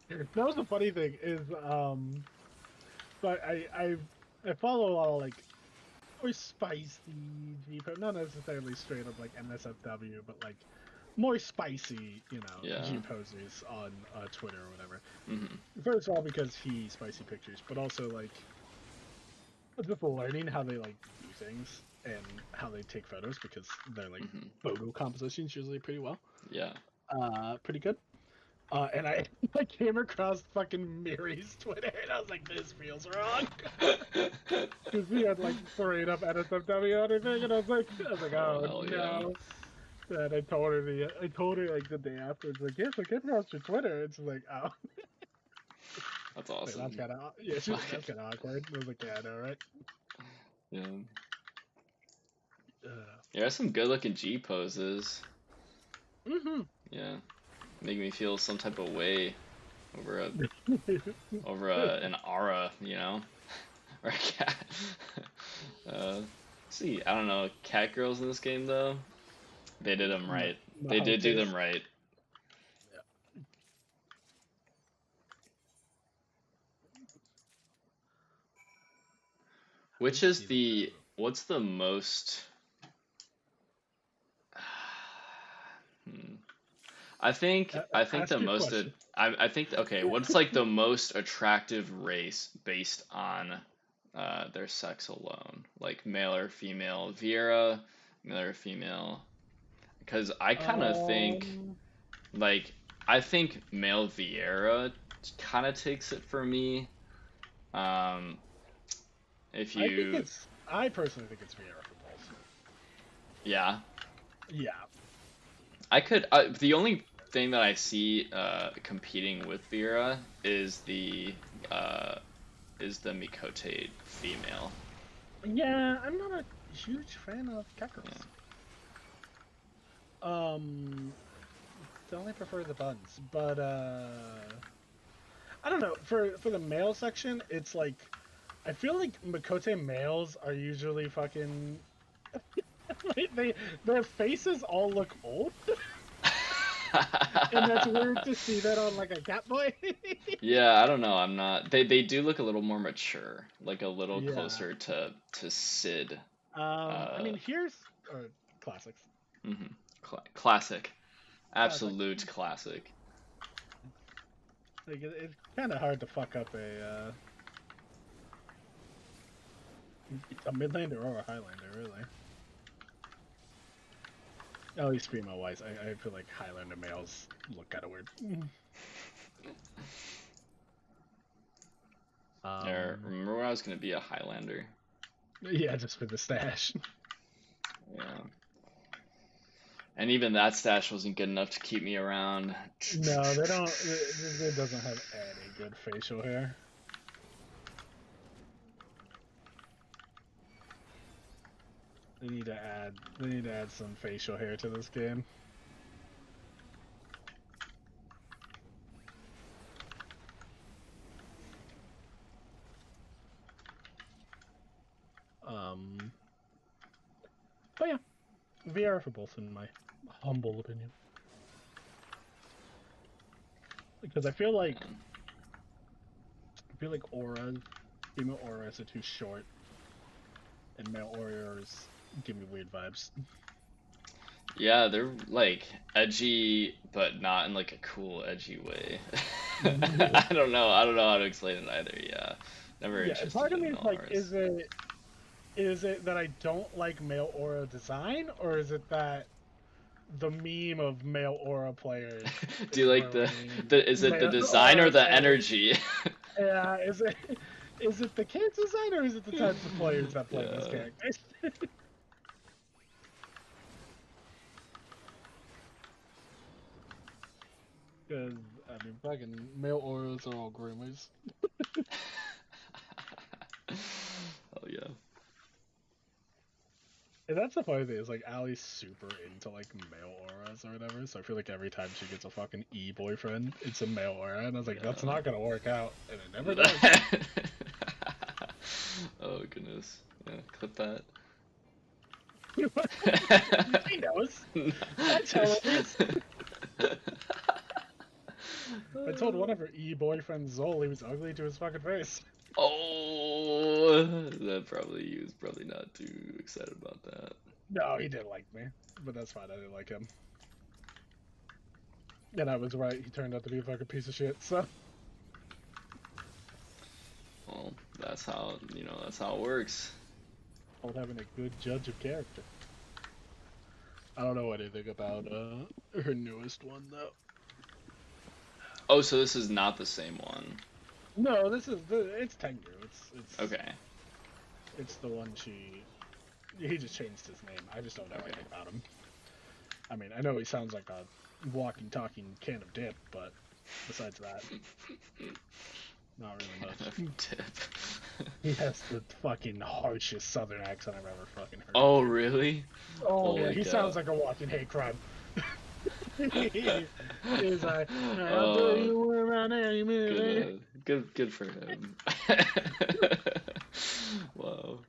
That was the funny thing is but I follow a lot of like more spicy G not necessarily straight up like NSFW, but like more spicy, Yeah. G posers on Twitter or whatever. Hmm. First of all, because he spicy pictures, but also like just learning how they like do things and how they take photos because they're like Hmm. photo compositions usually pretty well, Yeah. pretty good. And I I came across fucking Miri's Twitter and I was like, this feels wrong. Because he had like straight up NSFW and everything, and I was like, Oh oh hell yeah. no. And I told her like the day afterwards, like, yes, I came across your Twitter. It's like, oh, That's like, that's awesome. kind of yeah. She's like, Fucking that's kind of awkward. And I was like, yeah, I know, right? yeah. Uh, Yeah, there's some good looking G poses. mm-hmm. Yeah. Make me feel some type of way over a an aura, you know? Or a cat. Let's see, I don't know, cat girls in this game though. They did them right. They No, did do them right. I Which is see them the what's the most hmm. now. I think Ask the your most question. I think okay, what's like the most attractive race based on their sex alone? Like male or female? Vera, male or female? Because I kind of think Um, like I think male Vieira kind of takes it for me. Um, if you I personally think it's Vieira for both. yeah, Yeah. I could the only thing that I see competing with Vera uh is the Mikote female. Yeah, I'm not a huge fan of cat girls. Yeah. Definitely prefer the buns, but I don't know. For the male section, it's like I feel like Makote males are usually fucking like, their faces all look old, and that's weird to see that on like a cat boy. Yeah, I don't know. I'm not. They do look a little more mature, like a little Yeah. closer to Sid. I Uh, mean, here's classics. mhm. Classic, Classic. absolute classic. Like it's kind of hard to fuck up a Midlander or a Highlander, really. At least female wise, I feel like Highlander males look kind of weird. Or Um, remember when I was gonna be a Highlander? yeah, just for the stash. Yeah. And even that stash wasn't good enough to keep me around. No, they don't. It doesn't have any good facial hair. They need to add. They need to add some facial hair to this game. Um, but yeah, VR for both, in my humble opinion, because I feel like auras, female auras are too short, and male auras give me weird vibes. Yeah, they're like edgy, but not in like a cool edgy way. I don't know. I don't know how to explain it either. Yeah, never Yeah, interested part of me in is male like, auras. is it that I don't like male aura design, or is it that the meme of male aura players Do is you like ruining the is it the male design or aura the players? energy? Yeah, is it the kid's design or is it the types of players that play those Yeah. characters? Because I mean, fucking male auras are all groomers. Oh yeah. And that's the funny thing is like Allie's super into like male auras or whatever, so I feel like every time she gets a fucking boyfriend, it's a male aura, and I was like, that's not gonna work out, and it never does. Yeah. Oh goodness. Yeah, clip that. He knows. I tell him. I told one of her boyfriends Zol he was ugly to his fucking face. Oh, that probably he was probably not too excited about that. No, he didn't like me, but that's fine. I didn't like him. And I was right. He turned out to be a fucking piece of shit. So. Well, that's how that's how it works. Called having a good judge of character. I don't know anything about her newest one though. Oh, so this is not the same one. No, this is it's Tengu. It's Okay. It's the one he just changed his name. I just don't know anything about him. I mean, I know he sounds like a walking, talking can of dip, but besides that, not really much. Tip. He has the fucking harshest southern accent I've ever fucking heard. Oh, really? Oh, Holy yeah, he cow. sounds like a walking hate crime. He's like, good for him. Wow.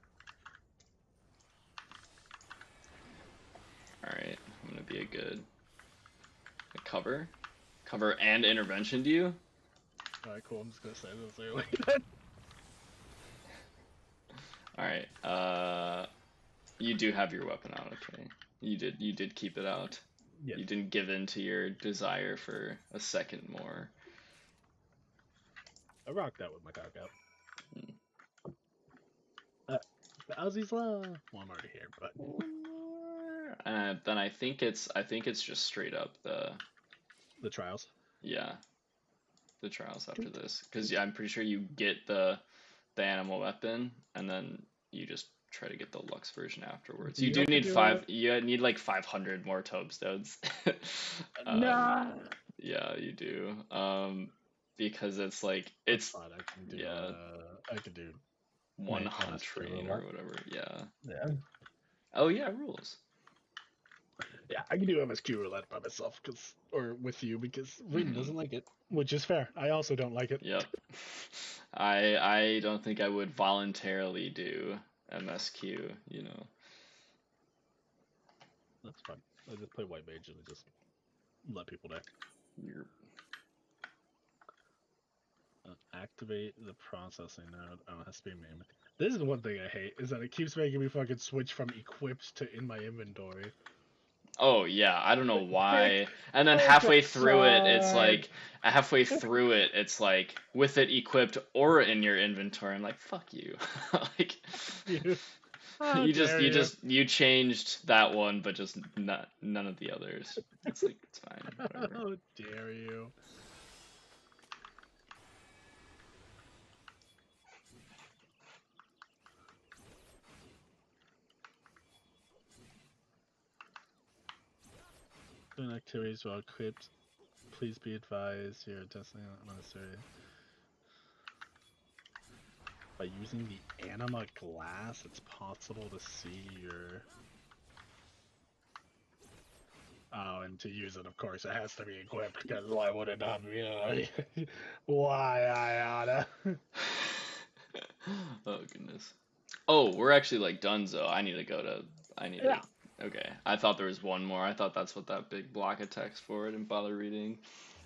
Alright, I'm gonna be a cover? Cover and intervention, do you? Alright, cool, I'm just gonna say this like Alright, you do have your weapon out, okay. You did keep it out. Yes. You didn't give in to your desire for a second more. I rocked that with my cock out. The Aussie's law. Well, I'm already here, but then I think it's just straight up the trials. Yeah, the trials after this, because I'm pretty sure you get the animal weapon, and then you just try to get the Lux version afterwards. You do need you need like 500 more tombstones. Nah. Yeah, you do. Because it's like it's fine. I can do, yeah. I could do 100 or whatever. Yeah. Yeah. Oh yeah, rules. Yeah, I can do MSQ roulette by myself, or with you, because Rin doesn't like it, which is fair. I also don't like it. Yep. I don't think I would voluntarily do MSQ, you know. That's fine. I just play white mage and just let people die. Activate the processing node. Oh, it has to be main. This is one thing I hate, is that it keeps making me fucking switch from equipped to in my inventory. Oh yeah, I don't know why. And then halfway through it, it's like with it equipped or in your inventory. I'm like, fuck you. Like you changed that one, but just none of the others. It's like it's fine. Whatever. How dare you? Doing activities while equipped. Please be advised you're testing unnecessary. By using the anima glass, it's possible to see your. Oh, and to use it, of course, it has to be equipped, because why would it not be? Why I oughta? Oh goodness. Oh, we're actually like done, so I need to go to. Yeah. Okay, I thought there was one more. I thought that's what that big block of text for. I didn't bother reading.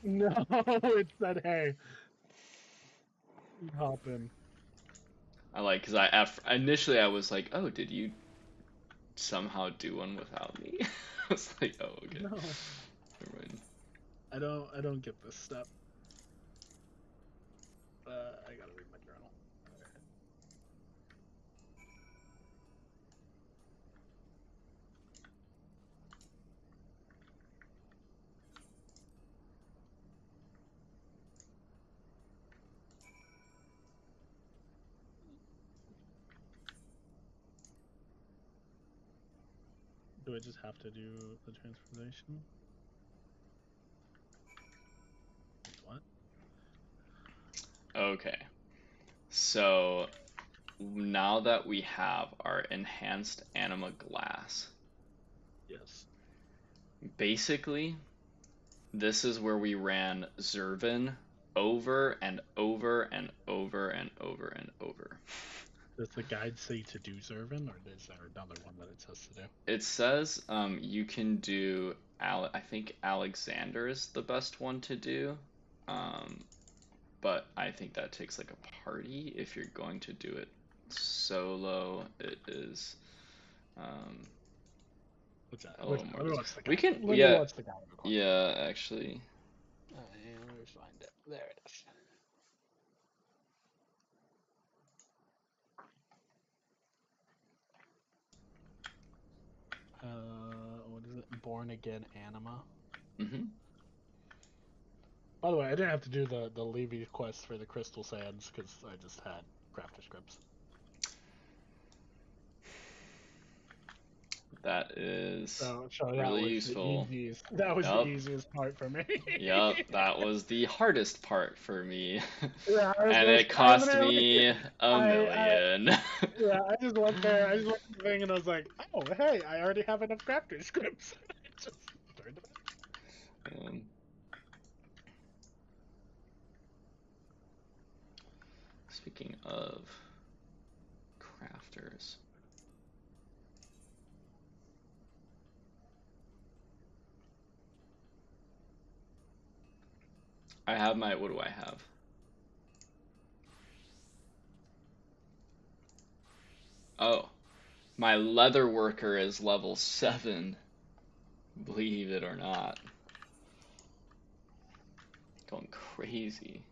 No, it said, hey. Hop in. I like, because initially I was like, oh, did you somehow do one without me? I was like, oh, okay. No. Never mind. I don't get this step. I gotta read my journal. Do I just have to do the transformation? What? Okay. So, now that we have our enhanced anima glass, Yes. basically, this is where we ran Zervin over and over and over and over and over. Does the guide say to do Zervin, or is there another one that it says to do? It says you can do I think Alexander is the best one to do. But I think that takes like a party. If you're going to do it solo, it is What's that? a little more. Let me watch the guide. We can, Let me yeah, watch the guide real quick. yeah, actually. Let me find it. There it is. What is it? Born Again Anima. Mm-hmm. By the way, I didn't have to do the Levy quest for the Crystal Sands because I just had crafter scripts. That is So really that was useful. the easiest. That was the Yup. easiest part for me. Yup, that was the hardest part for me. Yeah, And it cost me a I million. yeah, I just went there. I just went to the thing and I was like, oh hey, I already have enough crafter scripts. I just turned them Um, Speaking of crafters, I have my, what do I have? Oh, my leather worker is level 7, believe it or not. Going crazy.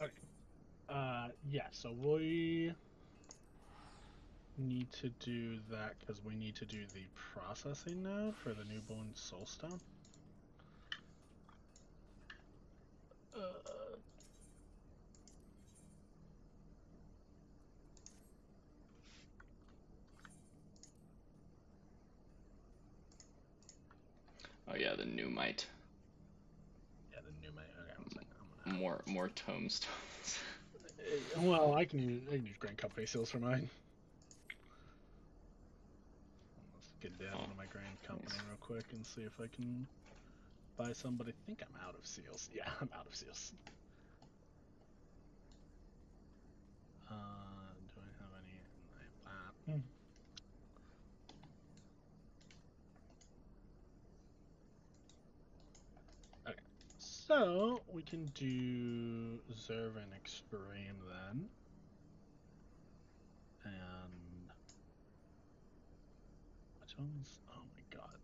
Okay. Yeah. So we need to do that because we need to do the processing now for the newborn soulstone. Oh yeah, the new might. Yeah, the new mate. Okay, one second. I'm gonna. More tomestones. Well, I can use Grand Company seals for mine. Let's get down into my Grand Company nice. real quick and see if I can buy some. But I think I'm out of seals. Yeah, I'm out of seals. Do I have any? I have that. Okay, so we can do Zervin Extreme then, and which one's? Oh my god,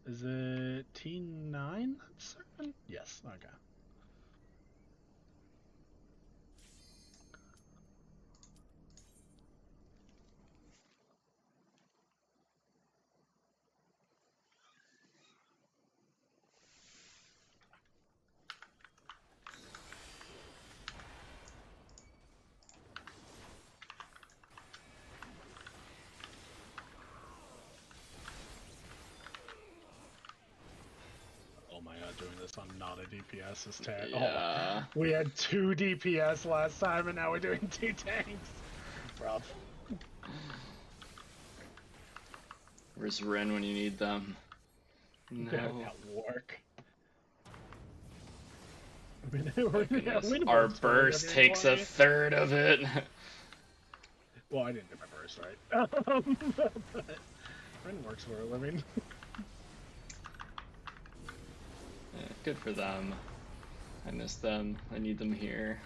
is it T9 Zervin? Yes. Okay. Oh my god, doing this on not a DPS is terrible. Yeah. Oh, we had 2 DPS last time and now we're doing 2 tanks. Rough. Where's Ren when you need them? They're No. at work. Oh goodness. Win Our works for burst whatever takes a employee. third of it. Well, I didn't do my burst right. But Ren works for a living. Yeah, good for them. I miss them. I need them here.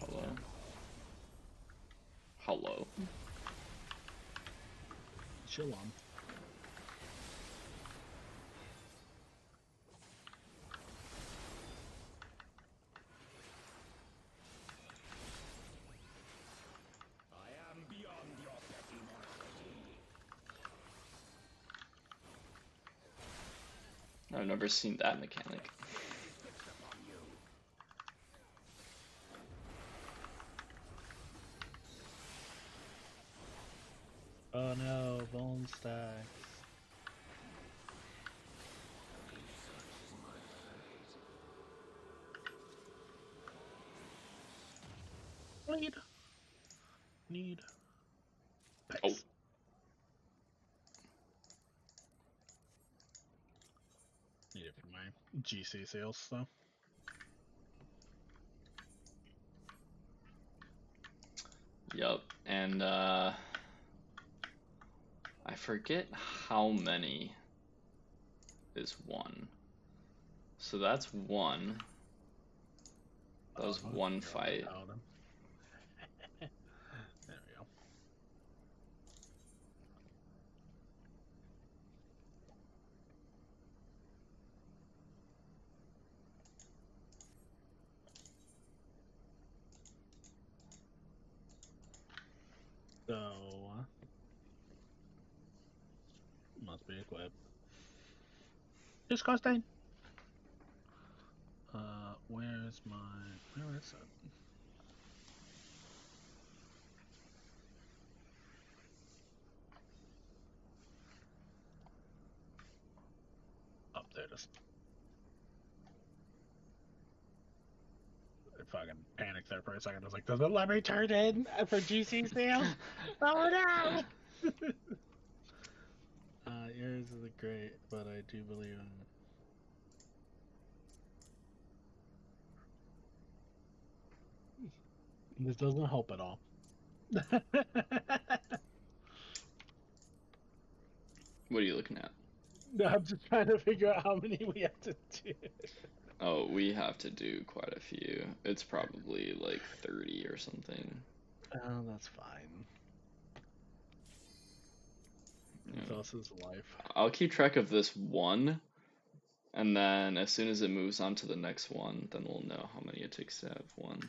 Hello. Hello. Shalom. I've never seen that mechanic. Oh no, bone stacks. Need. Oh. Nice. Need it for my GC sales, though. Yup. And I forget how many is one. So that's one. That was one fight. There we go. So, must be equipped. Just Costain. Where's my? Where is it? Oh, there it is. I fucking panicked there for a second. I was like, does it let me turn in for GC sales? Oh no! Yours is great, but I do believe in this doesn't help at all. What are you looking at? No, I'm just trying to figure out how many we have to do. Oh, we have to do quite a few. It's probably like 30 or something. Oh, that's fine. Yeah. Thus is life. I'll keep track of this one, and then as soon as it moves on to the next one, then we'll know how many it takes to have one.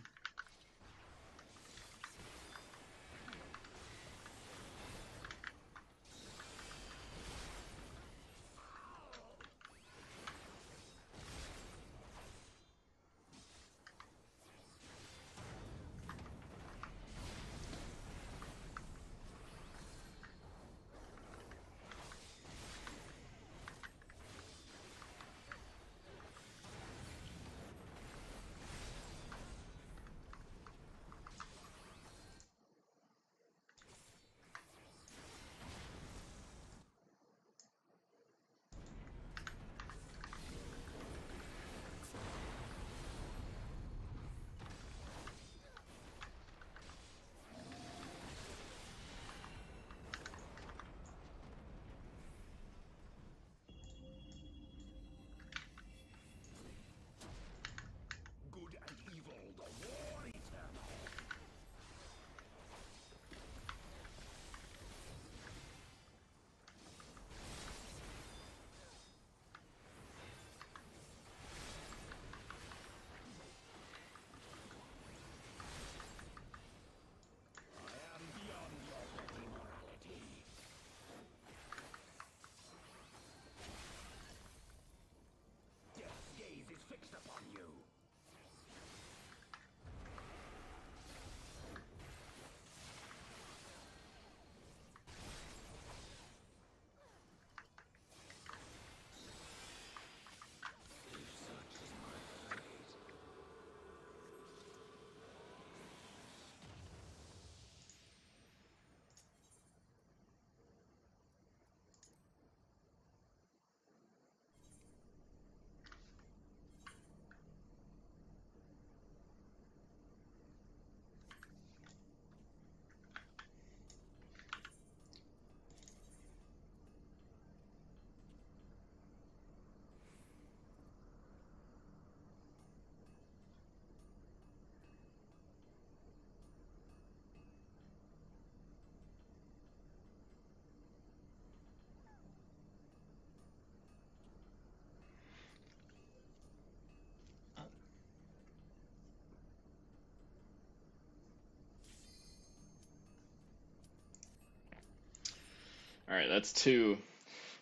Alright, that's two.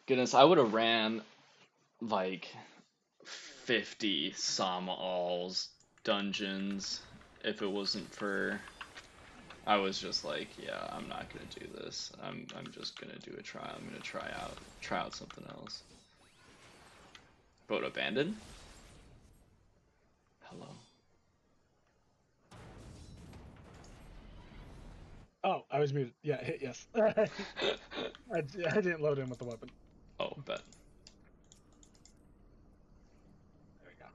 Goodness, I would have ran like 50 Alls dungeons if it wasn't for I was just like, yeah, I'm not gonna do this. I'm just gonna do a trial. I'm gonna try out something else. Boat abandoned? Hello. Oh, I was muted. Yeah, hit yes. I didn't load in with the weapon. Oh, bet. There we go.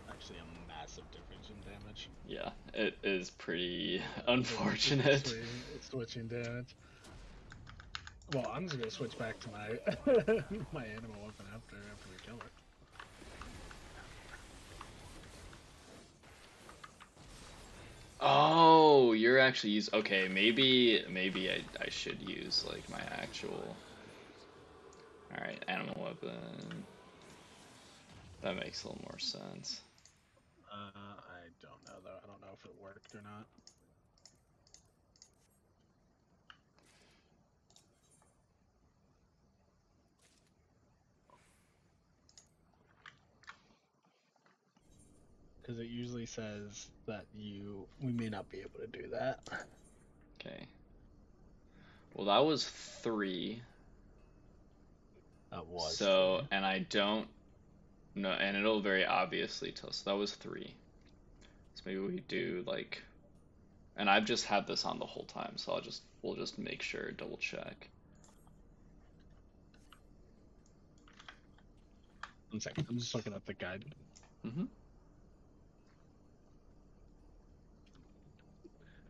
Actually, a massive difference in damage. Yeah, it is pretty unfortunate. Switching damage. Well, I'm just gonna switch back to my my animal weapon after we kill it. Oh, you're actually okay, maybe I should use like my actual. Alright, animal weapon. That makes a little more sense. I don't know though. I don't know if it worked or not. Because it usually says that we may not be able to do that. Okay. Well, that was 3. That was So, 3. and I don't know, and it'll very obviously tell. So that was 3. So maybe we do like, and I've just had this on the whole time, so we'll just make sure, double check. 1 second. I'm just looking at the guide. Mm-hmm.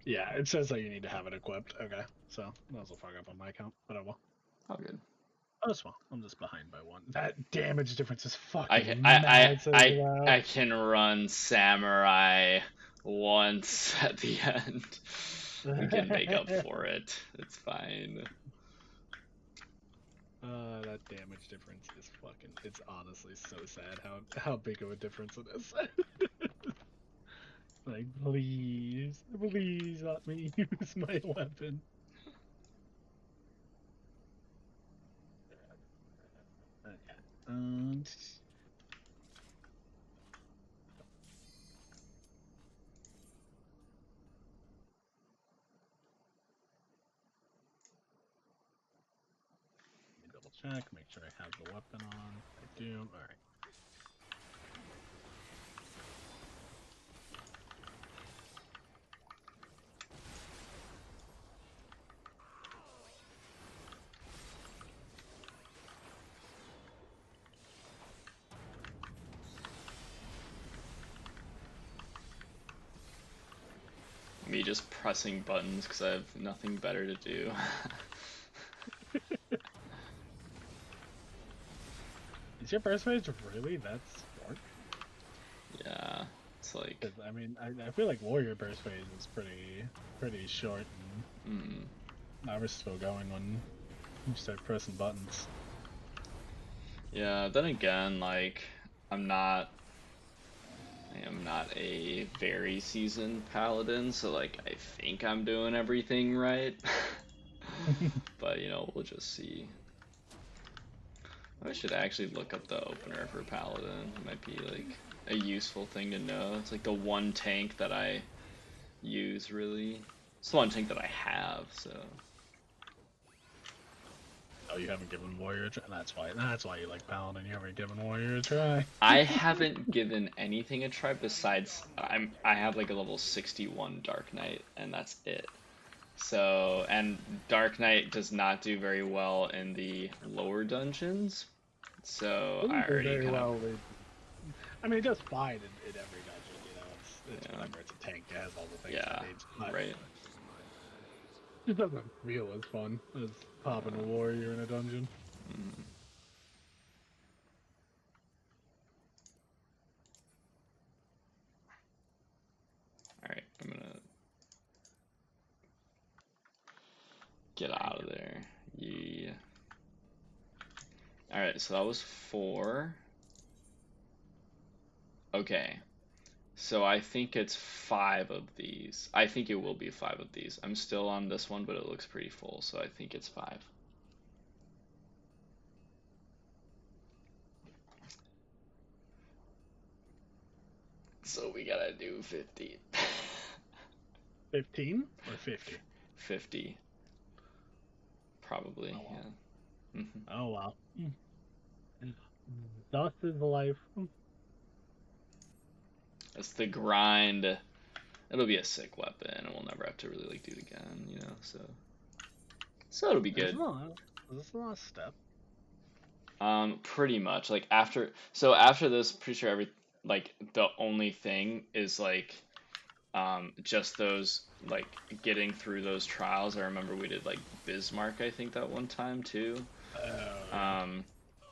Yeah, it says that you need to have it equipped. Okay, so that was a fuck up on my account, but I will. Oh, good. Oh, small. I'm just behind by 1. That damage difference is I fucking can massive. I can run samurai once at the end. We can make up for it. It's fine. That damage difference is fucking. It's honestly so sad how big of a difference it is. Like, please let me use my weapon. Okay. Let me double check, make sure I have the weapon on. I do. All right. Me just pressing buttons because I have nothing better to do. Is your burst range really that short? Yeah, it's like. I mean, I feel like warrior burst phase is pretty short, and I was still going when you start pressing buttons. Yeah, then again, like I am not a very seasoned paladin, so like I think I'm doing everything right. But we'll just see. I should actually look up the opener for paladin. It might be like a useful thing to know. It's like the one tank that I use really. It's the one tank that I have, so. Oh, you haven't given Warrior a try? That's why. That's why you like Paladin. You haven't given Warrior a try. I haven't given anything a try besides I have like a level 61 Dark Knight, and that's it. So, and Dark Knight does not do very well in the lower dungeons. So I Doesn't do already very kind of, well. I mean, it does fine in every dungeon. You know, it's yeah, whatever. It's a tank. It has all the things yeah, it needs. But right. it doesn't feel as fun as popping a Warrior in a dungeon. Mm. All right, I'm gonna get Thank out of there. Yeah. All right, so that was 4. Okay. So I think it's 5 of these. I think it will be 5 of these. I'm still on this one, but it looks pretty full, so I think it's 5. So we gotta do 50. 15 or 50? 50, probably, Oh wow. yeah. Hmm. Oh wow. Dust is life. That's the grind. It'll be a sick weapon, and we'll never have to really like do it again, you know. So it'll be There's good. not. There's not a step. Pretty much like after this, pretty sure like the only thing is like just those like getting through those trials. I remember we did like Bismarck, I think that one time too. Yeah. Um,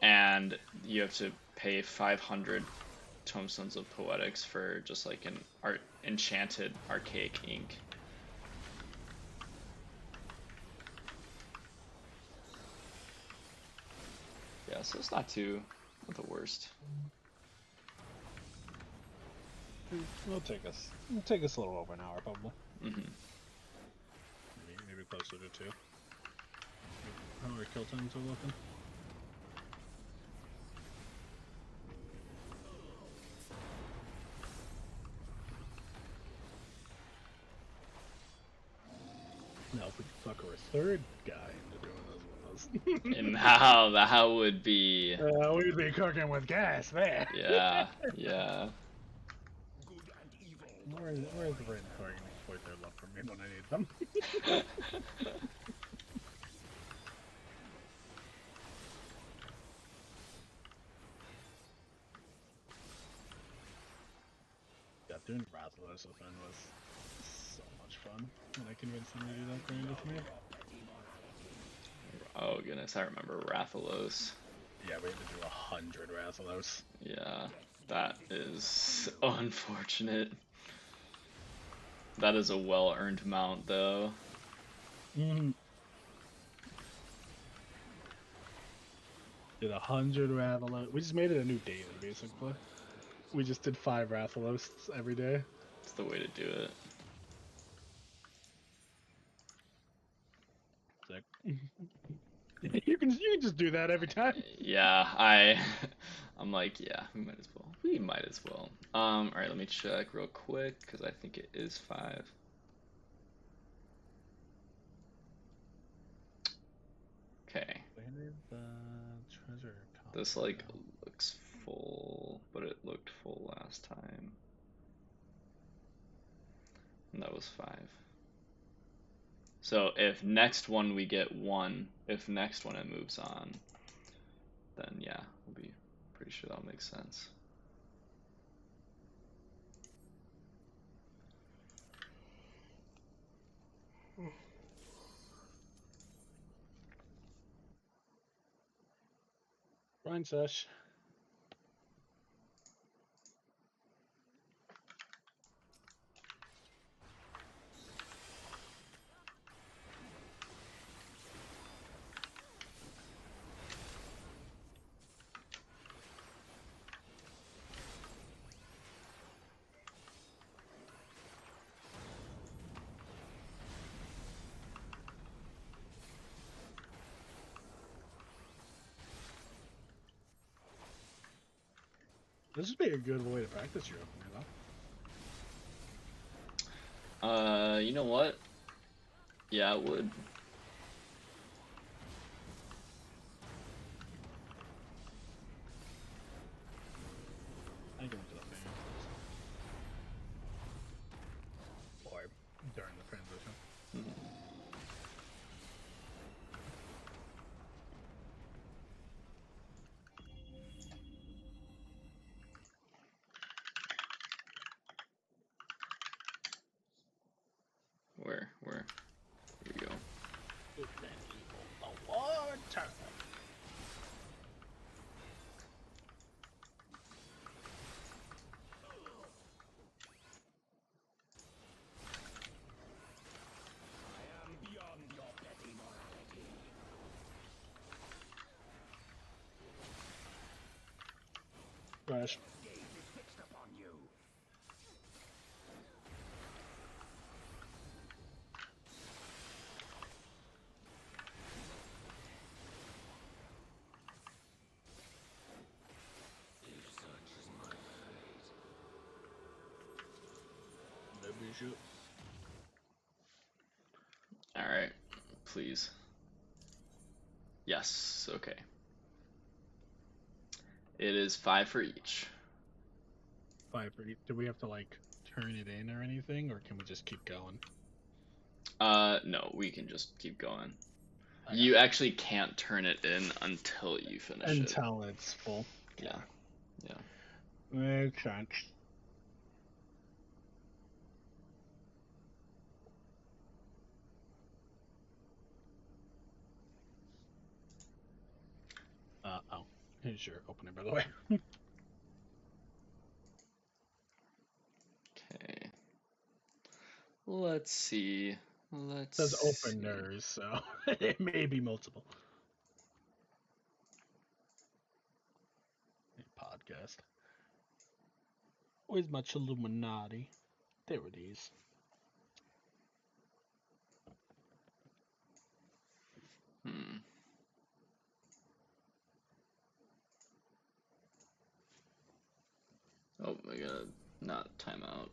and you have to pay 500 tomestones of poetics for just like an enchanted archaic ink. Yeah, so it's not the worst. It'll take us. It'll take us a little over an hour, probably. Hmm. Maybe closer to 2. How are kill times are looking? Now, if we could sucker a third guy into doing this with us. And how that would be, We'd be cooking with gas there. yeah, yeah. Where's the brain so I can exploit their love for me when I need them? Yeah, doing Rathalos with them was so much fun. When I convinced them to do that grind with me. Oh goodness, I remember Rathalos. Yeah, we had to do 100 Rathalos. Yeah, that is unfortunate. That is a well-earned mount, though. Mm-hmm. Did 100 Rathalos. We just made it a new daily, basically. We just did 5 Rathalos every day. It's the way to do it. Sick. You can just do that every time. Yeah, I'm like, yeah, we might as well. We might as well. All right, let me check real quick because I think it is 5. Okay. Where is the treasure? This like looks full, but it looked full last time. And that was 5. So if next one we get 1, if next one it moves on, then yeah, we'll be pretty sure that'll make sense. Grind sesh. This would be a good way to practice your opener, though. You know what? Yeah, it would. I go into the fans. Or during the transition. Mhm. Where? Here we go. Good and evil, the water. Crash. Maybe shoot. All right, please. Yes. Okay. It is 5 for each. 5 for each. Do we have to like turn it in or anything, or can we just keep going? No, we can just keep going. Okay. You actually can't turn it in until you finish it. Until it's full. Yeah. Yeah. Makes sense. Oh. Here's your opener, by the way. Okay. Let's see. It says openers, so it may be multiple. Podcast. Where's my Illuminati? There it is. Hmm. Oh my god. Not timeout.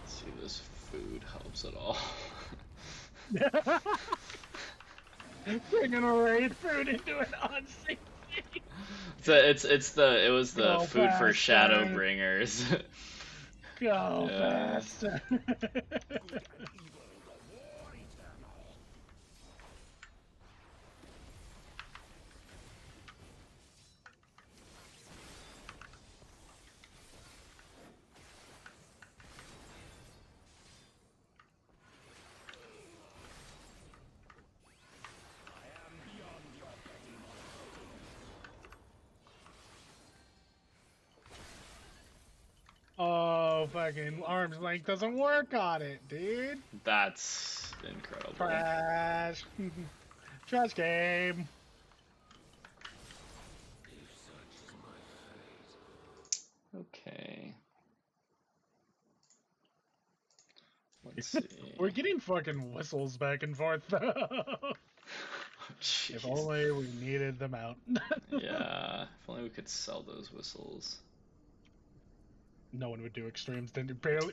Let's see if this food helps at all. Bringing a raid food into an unsafe thing. It was the Go food for faster. Shadowbringers. Go Yeah. faster. Oh, fucking arm's length doesn't work on it, dude. That's incredible. Trash. Trash game. Okay. Let's see. We're getting fucking whistles back and forth, though. Oh, If jeez. only we needed them out. Yeah, if only we could sell those whistles. No one would do extremes.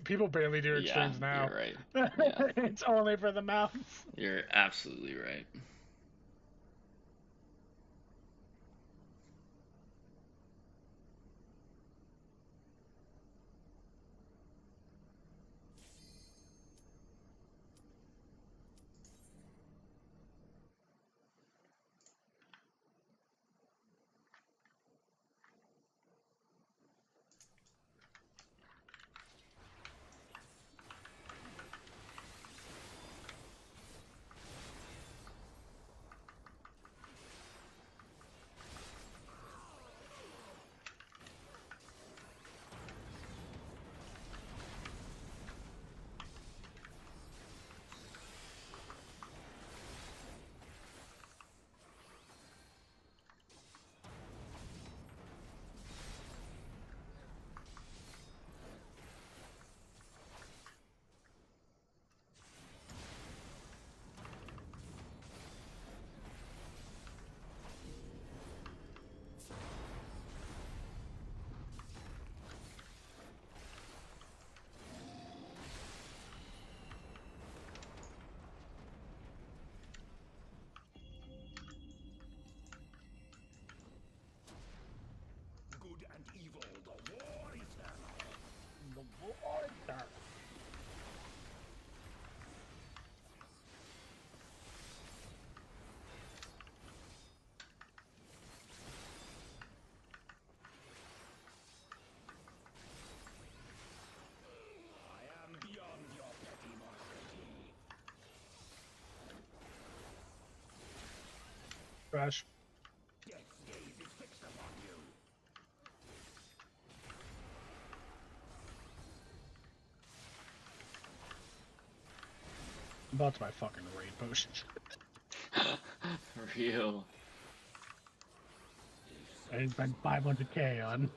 People barely do Yeah, extremes now. you're right. Yeah, It's only for the mounts. you're absolutely right. water. Crash. That's my fucking raid potion. Real. I spent 500k on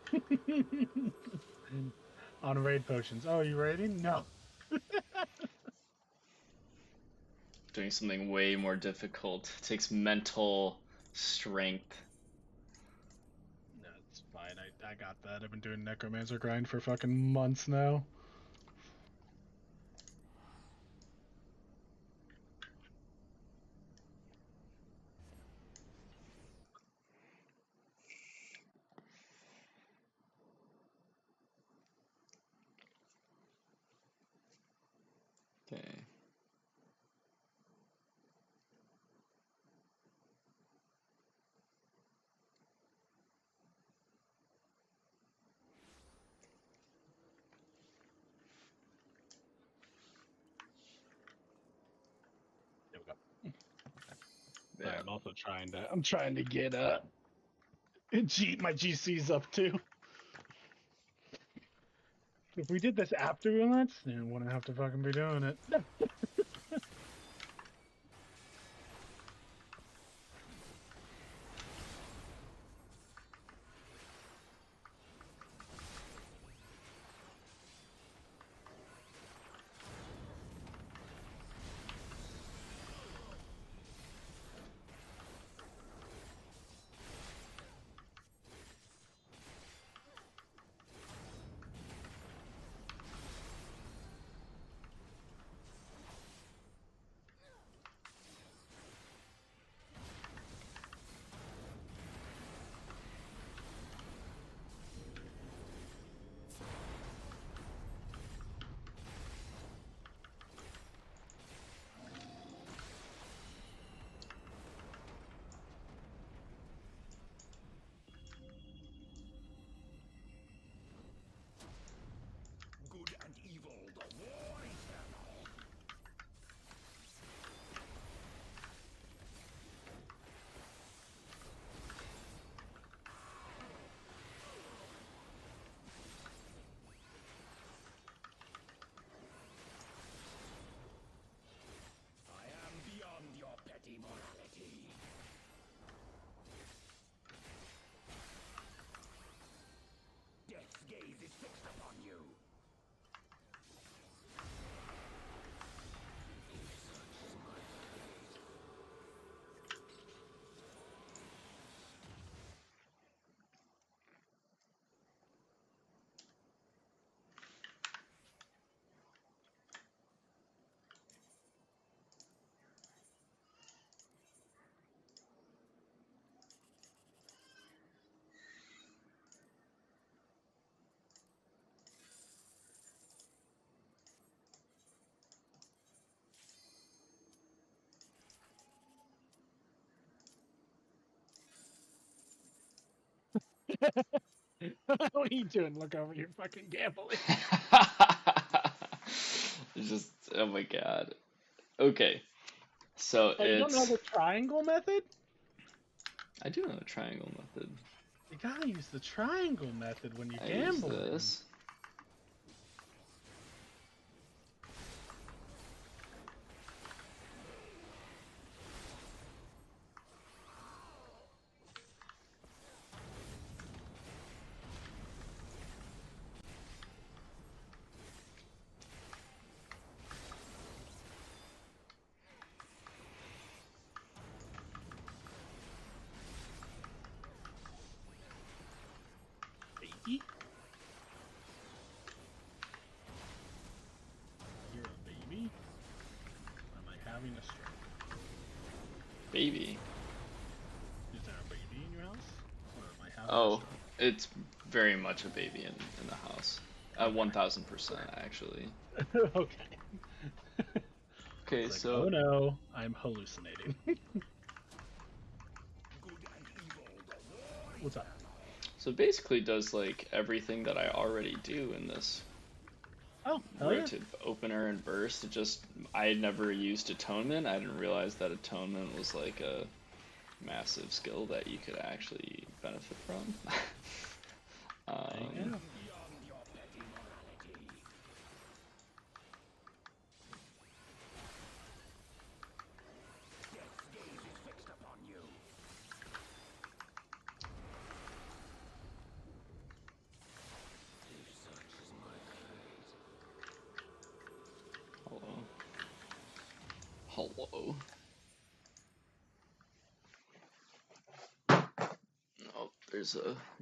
on raid potions. Oh, you raiding? No. Doing something way more difficult. It takes mental strength. That's fine. I got that. I've been doing necromancer grind for fucking months now. Okay. There we go. Yeah. I'm also trying to. I'm trying to get my GCs up too. If we did this after Roulette, then we wouldn't have to fucking be doing it. What are you doing? Look over, you're fucking gambling. It's just, oh my god. Okay. So Oh, you don't know it's, the triangle method? I do know the triangle method. You gotta use the triangle method when you're I use gambling. this. Baby? You're a baby? Or am I having a stroke? Baby. Is there a baby in your house? Or am I having a Oh, stroke? it's very much a baby in the house. 1000% actually. Okay. Okay, It's like, oh so no, I'm hallucinating. What's up? so basically does like everything that I already do in this Oh, hell yeah. rotative opener and burst. It just I had never used atonement. I didn't realize that atonement was like a massive skill that you could actually benefit from. There you go. Hello. Hello. Oh, there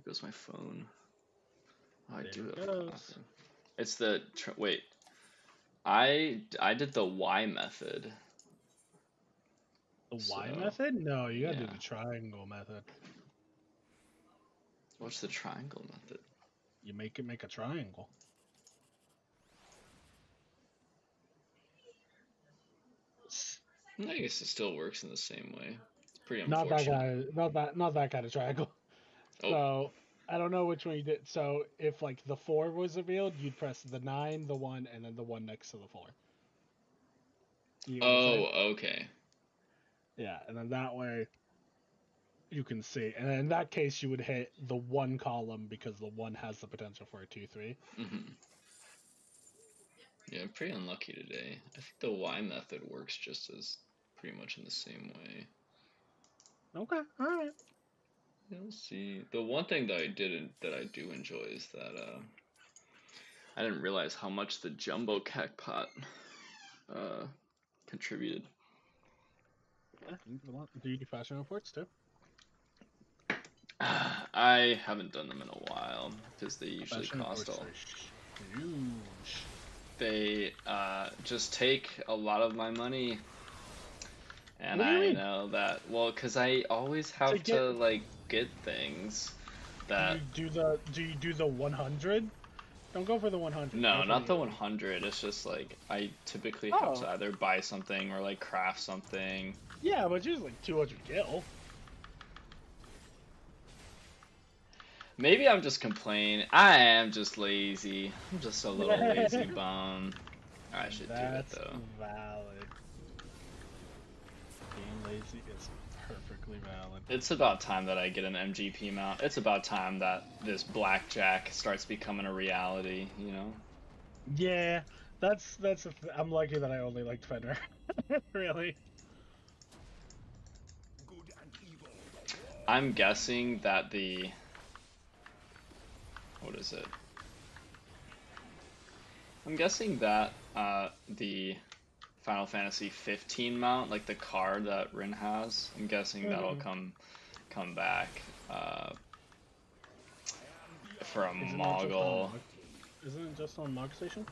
goes my phone. Oh, I There do it have goes. coffee. It's the wait. I did the Y method. The Y So method? No, you gotta do yeah. the triangle method. What's the triangle method? You make it make a triangle. I guess it still works in the same way. It's pretty Not that unfortunate. guy. Not that kind of triangle. Oh, So I don't know which one you did. So if like the 4 was revealed, you'd press the 9, the 1, and then the 1 next to the 4. You get what I'm saying? oh, okay. Yeah, and then that way you can see. And in that case, you would hit the 1 column because the 1 has the potential for a 2-3. Yeah, I'm pretty unlucky today. I think the Y method works just as pretty much in the same way. Okay, all right. You'll see. The one thing that I do enjoy is that I didn't realize how much the jumbo cack pot uh contributed. Yeah, do you do fashion reports too? I haven't done them in a while because they usually Fashion cost reports all. are huge. They just take a lot of my money, and What do you I mean? know that well because I always To have get to like get things that do you do the 100? Don't go for the 100. Go no, for not the the 80. 100. It's just like I typically have Oh, to either buy something or like craft something. yeah, but it's like 200 gil. Maybe I'm just complaining. I am just lazy. I'm just a little lazy bum. I should do it That's though. valid. Being lazy is perfectly valid. It's about time that I get an MGP mount. It's about time that this blackjack starts becoming a reality, you know? Yeah, I'm lucky that I only liked Fender. Really. I'm guessing that what is it? I'm guessing that the Final Fantasy 15 mount, like the card that Rin has, I'm guessing that'll Hmm. come back for a Isn't it just on Mogul. Isn't it just on Mog Station?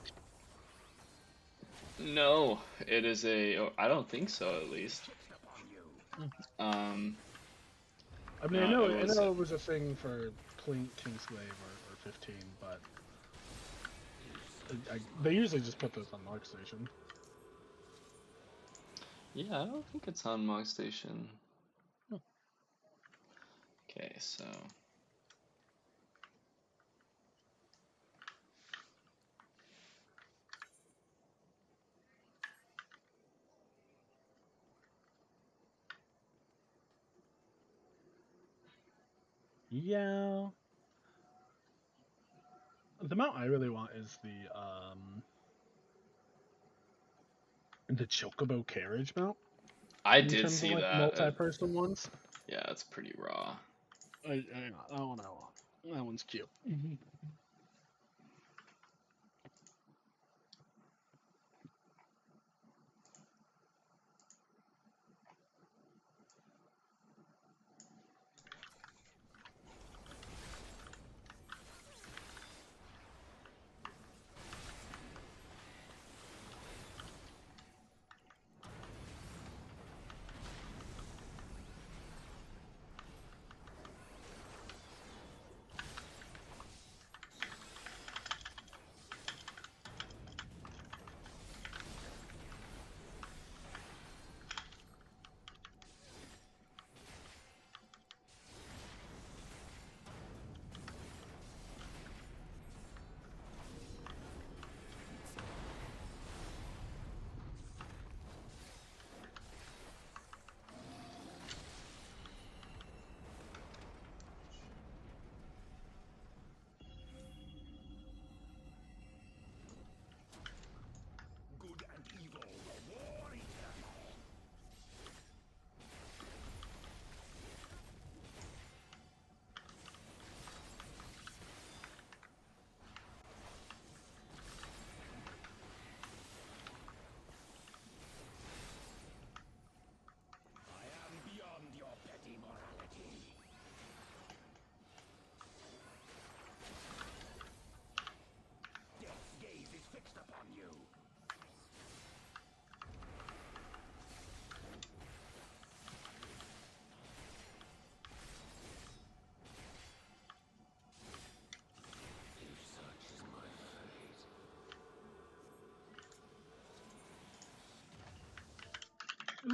No, it is I don't think so at least. Mm. Um, I mean, no, it I was know it was a thing for Kingsglaive or 15, but they usually just put those on Mog Station. yeah, I don't think it's on Mog Station. Hmm. Okay, so Yeah. The mount I really want is the Chocobo carriage mount I in did terms of see like that. multi-person ones. Yeah, it's pretty raw. That one I want. That one's cute.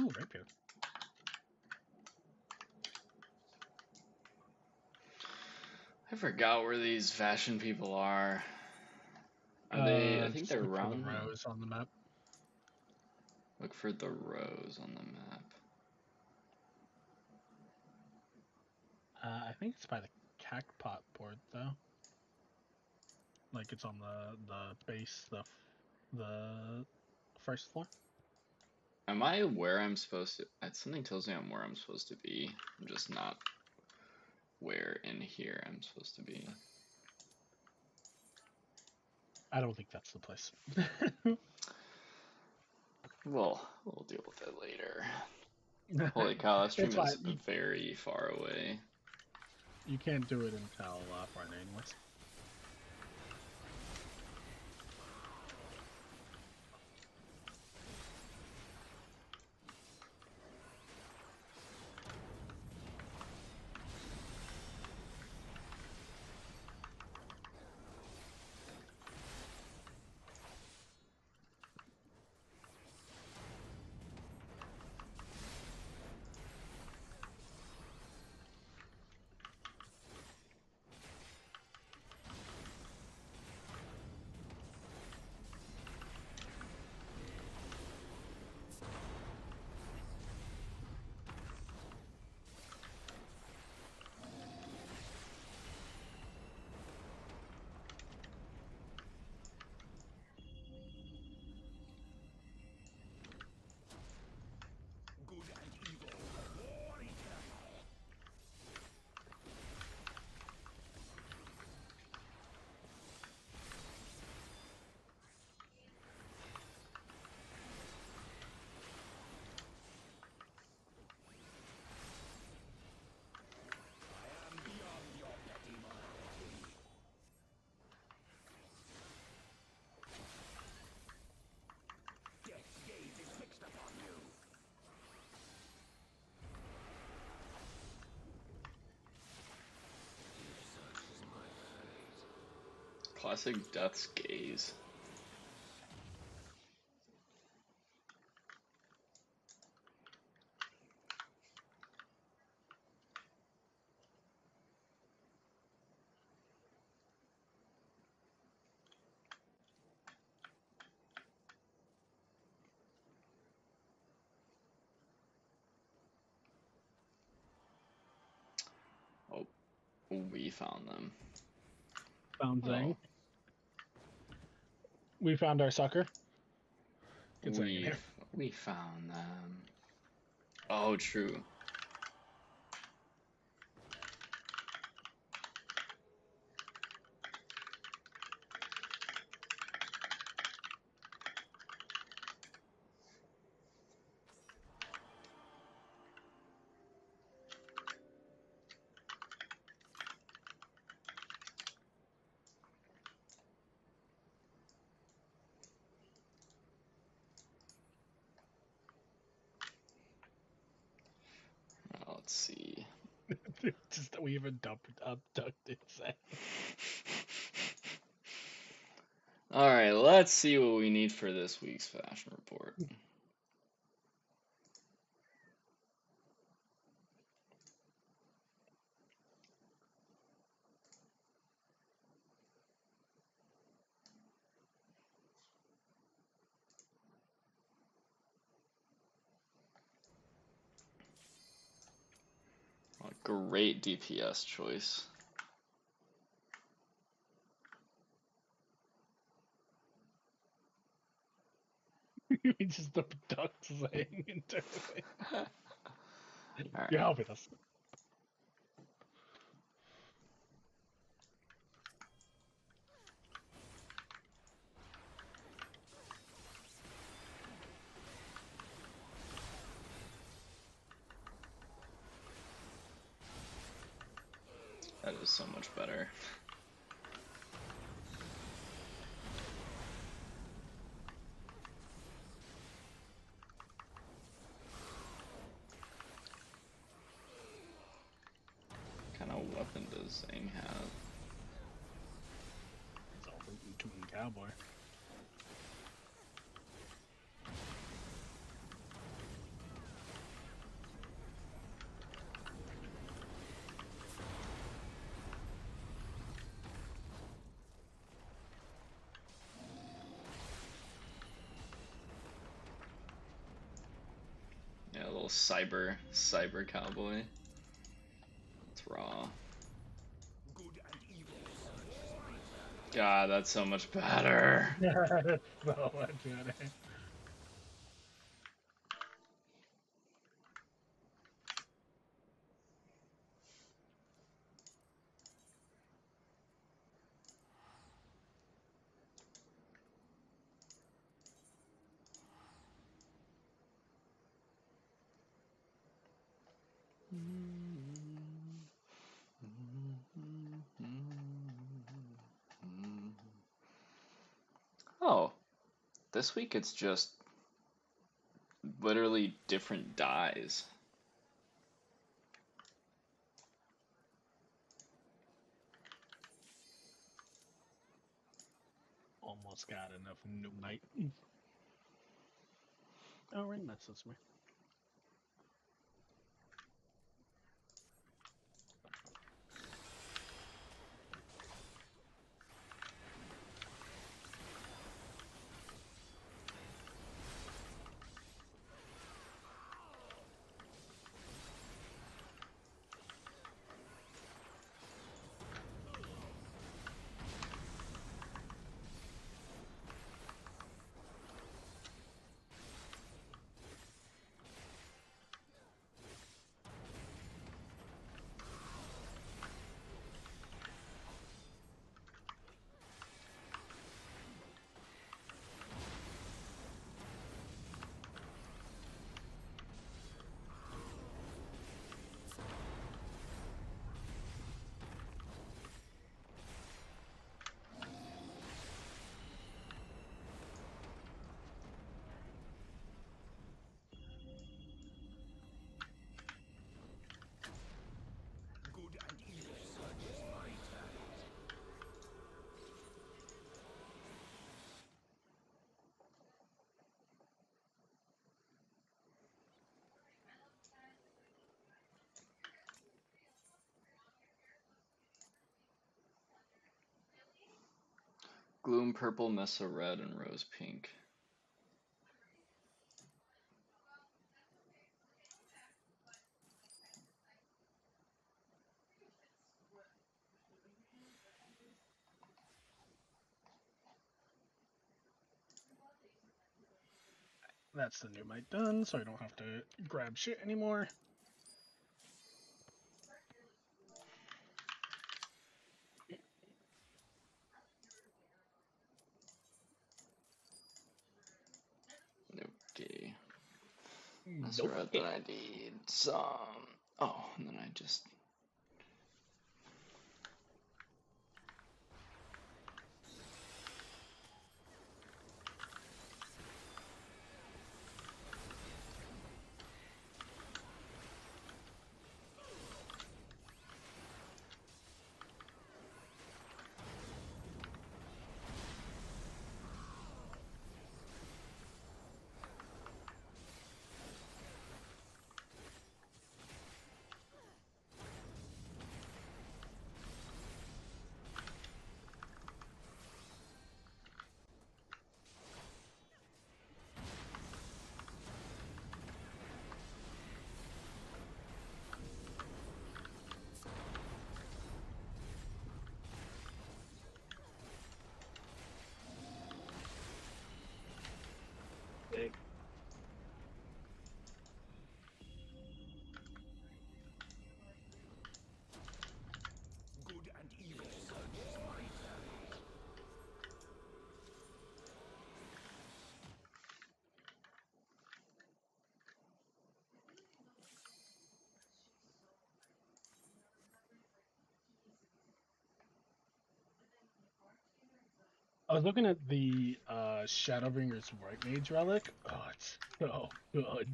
Ooh, rapier. I forgot where these fashion people are. Are they? I think Just they're look for the around. rows on the map. Look for the rows on the map. I think it's by the Cacpot board though. Like it's on the base, the first floor. Am I where I'm supposed to? Something tells me I'm where I'm supposed to be. I'm just not where in here I'm supposed to be. I don't think that's the place. Well, we'll deal with it later. Holy cow, that stream It's fine. is very far away. You can't do it until Friday anyways. Classic Death's Gaze. Oh, we found them. Found Zang. Oh, We found our sucker. Get Zang in here. we found them. Oh, true. Let's see. Just that we even abducted Zang. Alright, let's see what we need for this week's fashion report. A great DPS choice. We just abduct Zang internally. Alright. You're helping us. That is so much better. What kind of weapon does Zane have? It's all rootin' tootin' cowboy. little cyber cowboy. It's raw. God, that's so much better. That's so much better. Oh, this week it's just literally different dyes. Almost got enough new night. Oh, Ring messaged me. Gloom purple, Mesa red, and rose pink. That's the new mic done, so I don't have to grab shit anymore. Okay. Mesa Nope. red, then I need some. Oh, and then I just. I was looking at the Shadowbringer's White Mage relic. Oh, it's so good.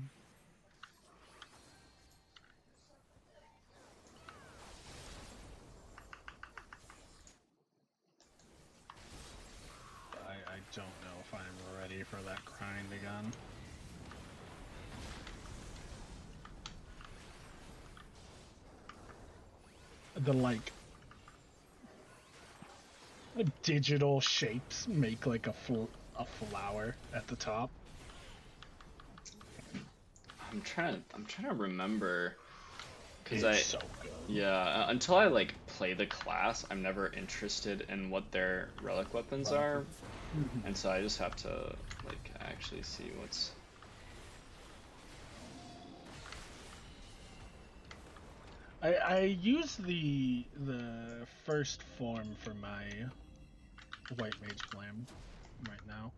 I don't know if I'm ready for that grind again. The like digital shapes make like a flower at the top. I'm trying to remember because It's so good. yeah, until I like play the class, I'm never interested in what their relic weapons are, and so I just have to like actually see what's. I use the first form for my white mage flame right now.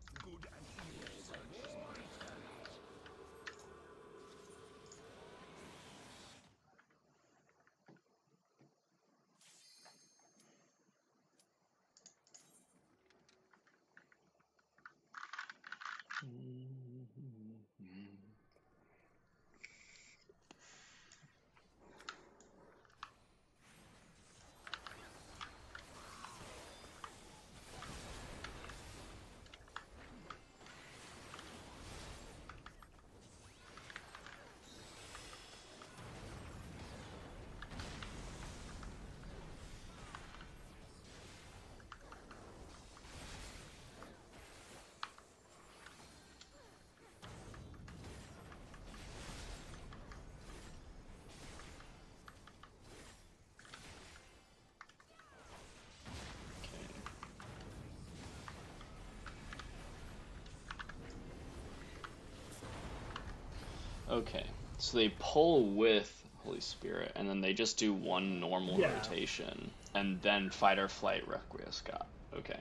Okay, so they pull with Holy Spirit, and then they just do one normal Yeah. rotation, and then Fight or Flight Requiescat. Okay.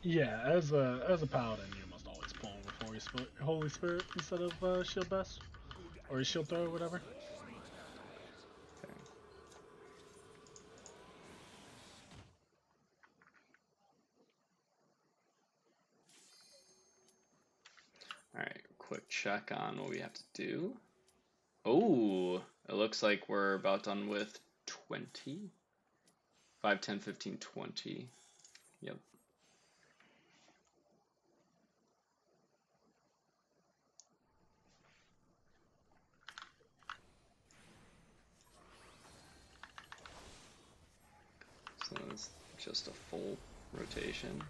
Yeah, as a paladin, you must always pull with Holy Spirit instead of Shield Best or Shield Throw, or whatever. Okay. All right, quick check on what we have to do. Oh, it looks like we're about done with 20. 5, 10, 15, 20. Yep. So that's just a full rotation.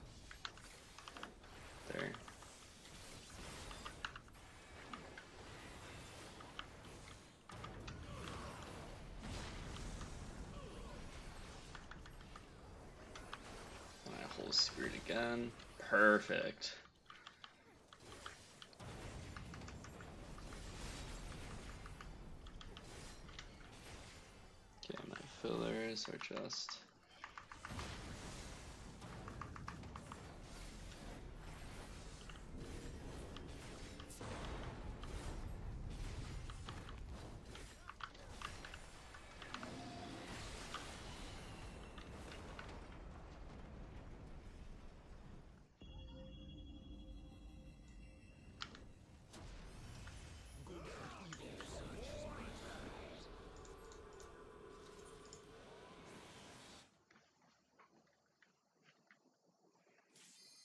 There. And I hold Spirit again. Perfect. Okay, my fillers are just.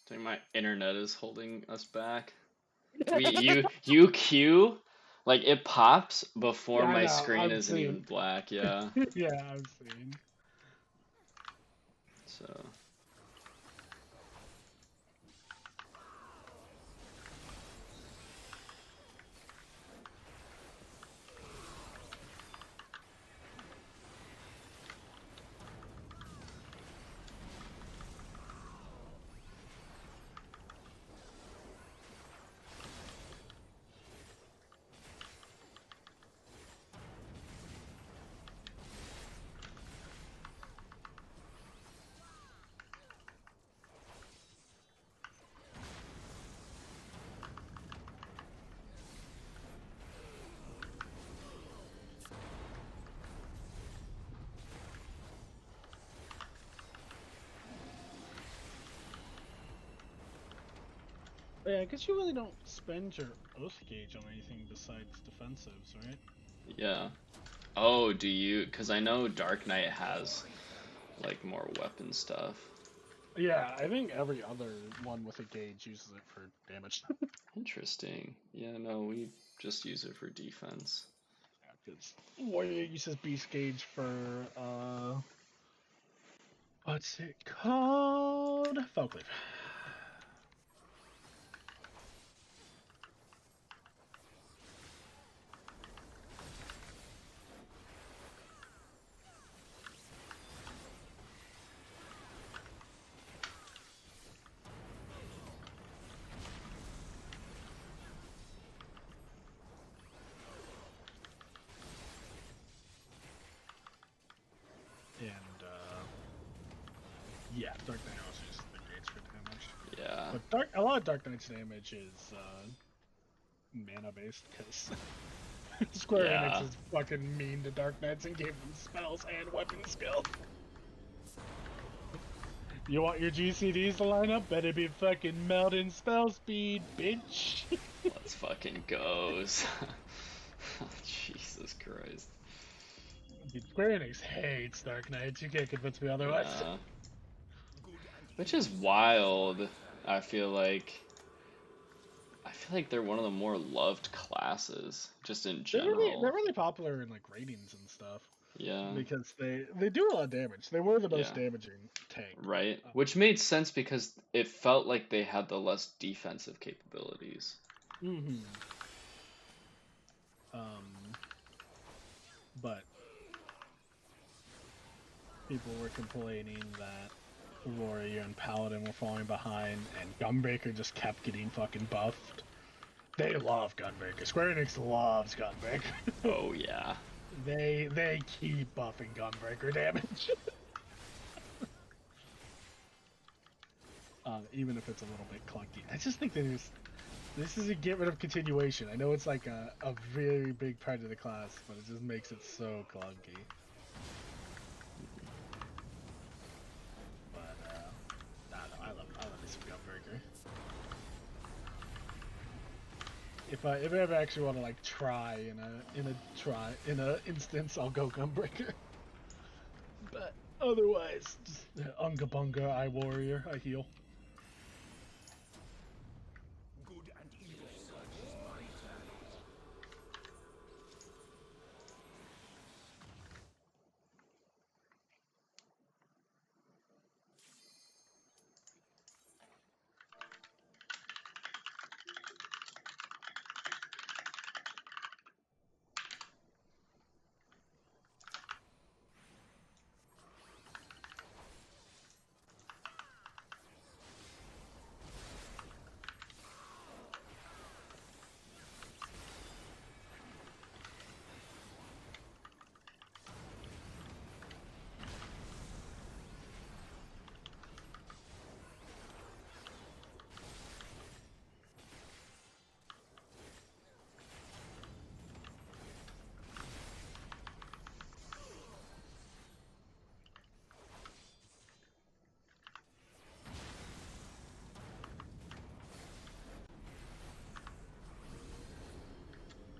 I think my internet is holding us back. You queue, like it pops before Yeah, I my know. screen I'm isn't even seeing. black, yeah. Yeah, I'm seeing. So Yeah, I guess you really don't spend your Oath Gauge on anything besides defensives, right? yeah. Oh, do you? Because I know Dark Knight has like more weapon stuff. Yeah, I think every other one with a gauge uses it for damage. Interesting. Yeah, no, we just use it for defense. Because Warrior uses Beast Gauge for what's it called? Falclave. Yeah, Dark Knight also uses the grades for damage. Yeah. But a lot of Dark Knight's damage is mana based, because Square Enix Yeah. is fucking mean to Dark Knights and gave them spells and weapon skill. You want your GCDs to line up? Better be fucking melting spell speed, bitch. Let's fucking goes. Jesus Christ. Dude, Square Enix hates Dark Knights. You can't convince me otherwise. Yeah. Which is wild. I feel like they're one of the more loved classes, just in They're general. really popular in like ratings and stuff Yeah. because they do a lot of damage. They were the most Yeah. damaging tank. Right. Which made sense because it felt like they had the less defensive capabilities. Mm-hmm. Um, but people were complaining that Warrior and Paladin were falling behind, and Gunbreaker just kept getting fucking buffed. They love Gunbreaker. Square Enix loves Gunbreaker. Oh yeah. They keep buffing Gunbreaker damage. Even if it's a little bit clunky. I just think this is a get rid of continuation. I know it's like a very big part of the class, but it just makes it so clunky. But I love me some Gunbreaker. If I ever actually want to like try in a instance, I'll go Gunbreaker. But otherwise, just Unga Bunga, I Warrior, I heal.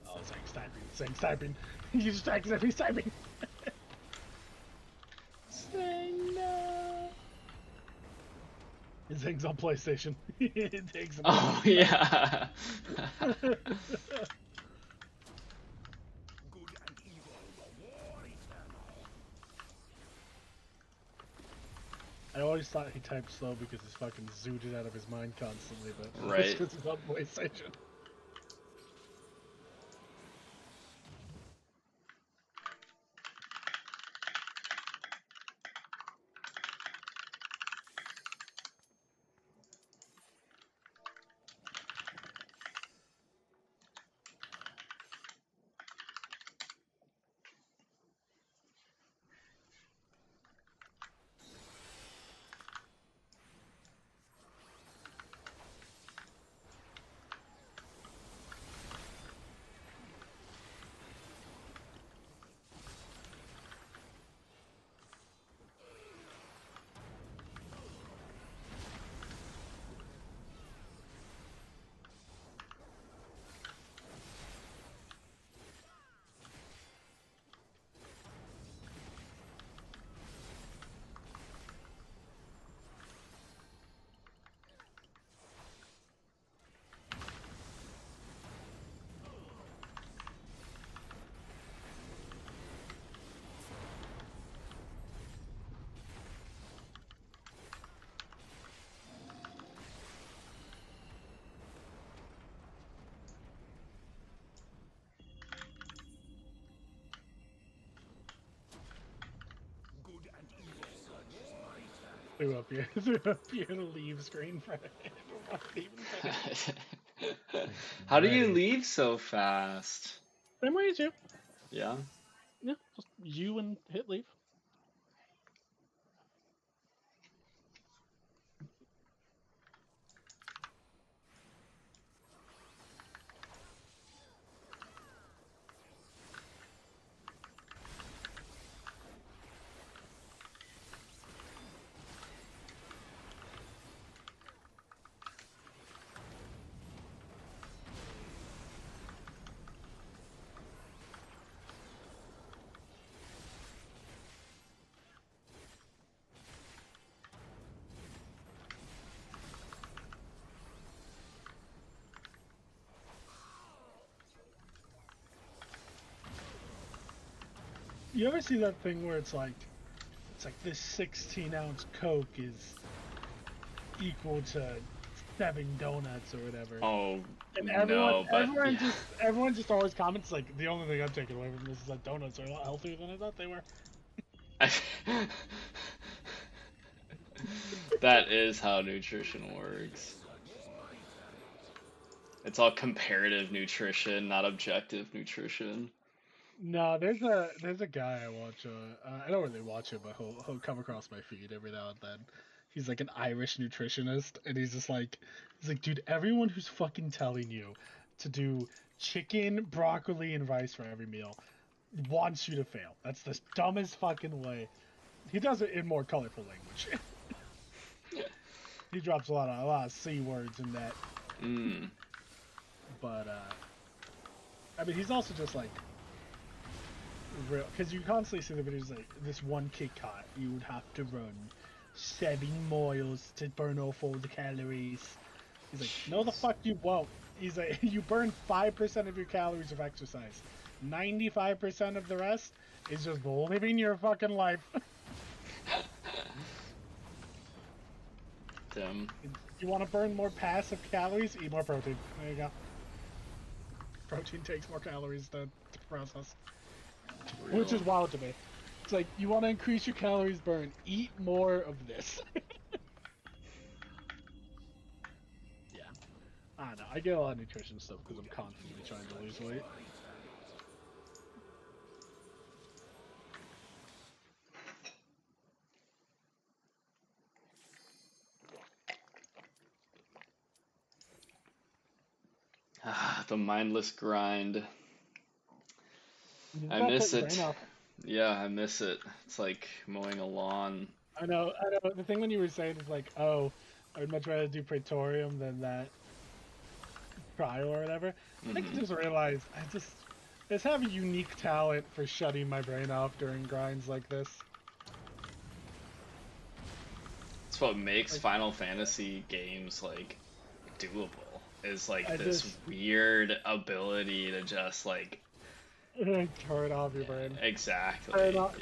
Oh, Zang's typing. You just act as if he's typing. Zang, no. Zang's on PlayStation. It takes him. Oh yeah. I always thought he typed slow because he's fucking zooted out of his mind constantly, but Right. because he's on PlayStation. Threw up your leave screen for it. How do you Ready. leave so fast? Same way as you. Yeah. Yeah, just you and hit leave. You ever see that thing where it's like this 16-ounce Coke is equal to 7 donuts or whatever, Oh and no, but yeah. everyone just always comments like, the only thing I'm taking away from this is that donuts are a lot healthier than I thought they were. That is how nutrition works. It's all comparative nutrition, not objective nutrition. No, there's a guy I watch. I don't really watch him, but he'll come across my feed every now and then. He's like an Irish nutritionist, and he's like, dude, everyone who's fucking telling you to do chicken, broccoli, and rice for every meal wants you to fail. That's the dumbest fucking way. He does it in more colorful language. He drops a lot of c words in that, Mm. but I mean, he's also just like real, because you constantly see the videos like, this one Kit Kat, you would have to run 7 miles to burn off all the calories. He's like, no, the fuck you won't. He's like, you burn 5% of your calories of exercise. 95% of the rest is just living your fucking life. Damn. You want to burn more passive calories? Eat more protein. There you go. Protein takes more calories to process. Which is wild to me. It's like, you want to increase your calories burn, eat more of this. Yeah. I don't know. I get a lot of nutrition stuff because I'm constantly trying to lose weight. Ah, the mindless grind. You just I gotta put miss your brain it. off. Yeah, I miss it. It's like mowing a lawn. I know. The thing when you were saying is like, oh, I would much rather do Praetorium than that trial or whatever. I think I Hmm. just realized I just have a unique talent for shutting my brain off during grinds like this. It's what makes Like, Final Fantasy games like doable. Is like I this just weird ability to just like turn off your brain. exactly.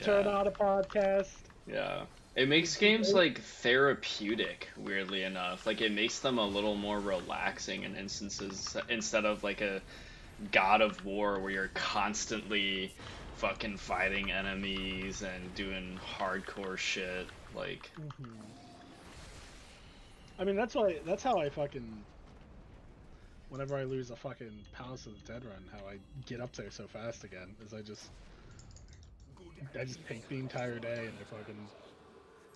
Turn Yeah. on a podcast. Yeah. It makes games like therapeutic, weirdly enough. Like it makes them a little more relaxing in instances instead of like a God of War where you're constantly fucking fighting enemies and doing hardcore shit. Like, I mean, that's how I fucking, whenever I lose a fucking Palace of the Dead run, how I get up there so fast again is I just take the entire day and I fucking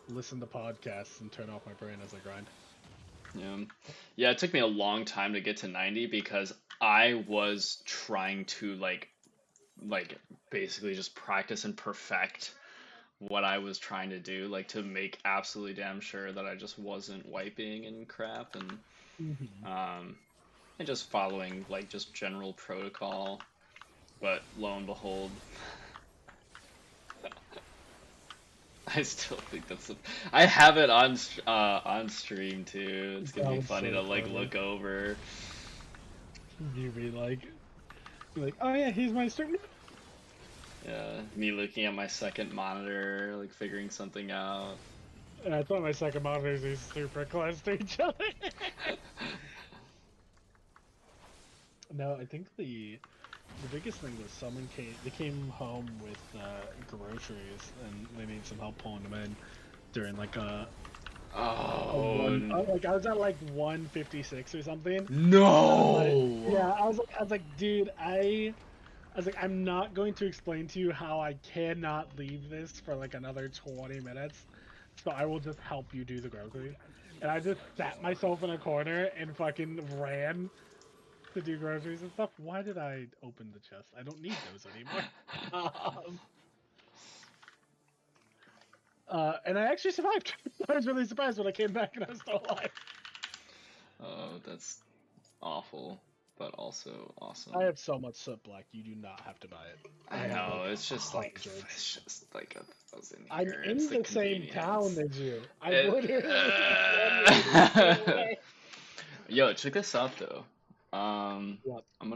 listen to podcasts and turn off my brain as I grind. yeah. Yeah, it took me a long time to get to 90 because I was trying to like basically just practice and perfect what I was trying to do, like to make absolutely damn sure that I just wasn't wiping and crap um and just following like just general protocol. But lo and behold, I still think that's I have it on stream too. It's gonna That be was funny so to like funny. look over. You be like, oh yeah, here's my stream. Yeah, me looking at my second monitor, like figuring something out. And I thought my second monitors are super close to each other. No, I think the biggest thing was they came home with groceries and they needed some help pulling them in during like Oh like I was at like 156 or something. no! Yeah, I was like, dude, I was like, I'm not going to explain to you how I cannot leave this for like another 20 minutes, so I will just help you do the groceries. And I just sat myself in a corner and fucking ran to do groceries and stuff. Why did I open the chest? I don't need those anymore. And I actually survived. I was really surprised when I came back and I was still alive. Oh, that's awful, but also awesome. I have so much soot black, you do not have to buy it. I have, know, like, it's just like hundreds. it's just like a thousand I'm here. in It's the the same town convenience. as you. I It- literally. Yo, check this out though. What? I'm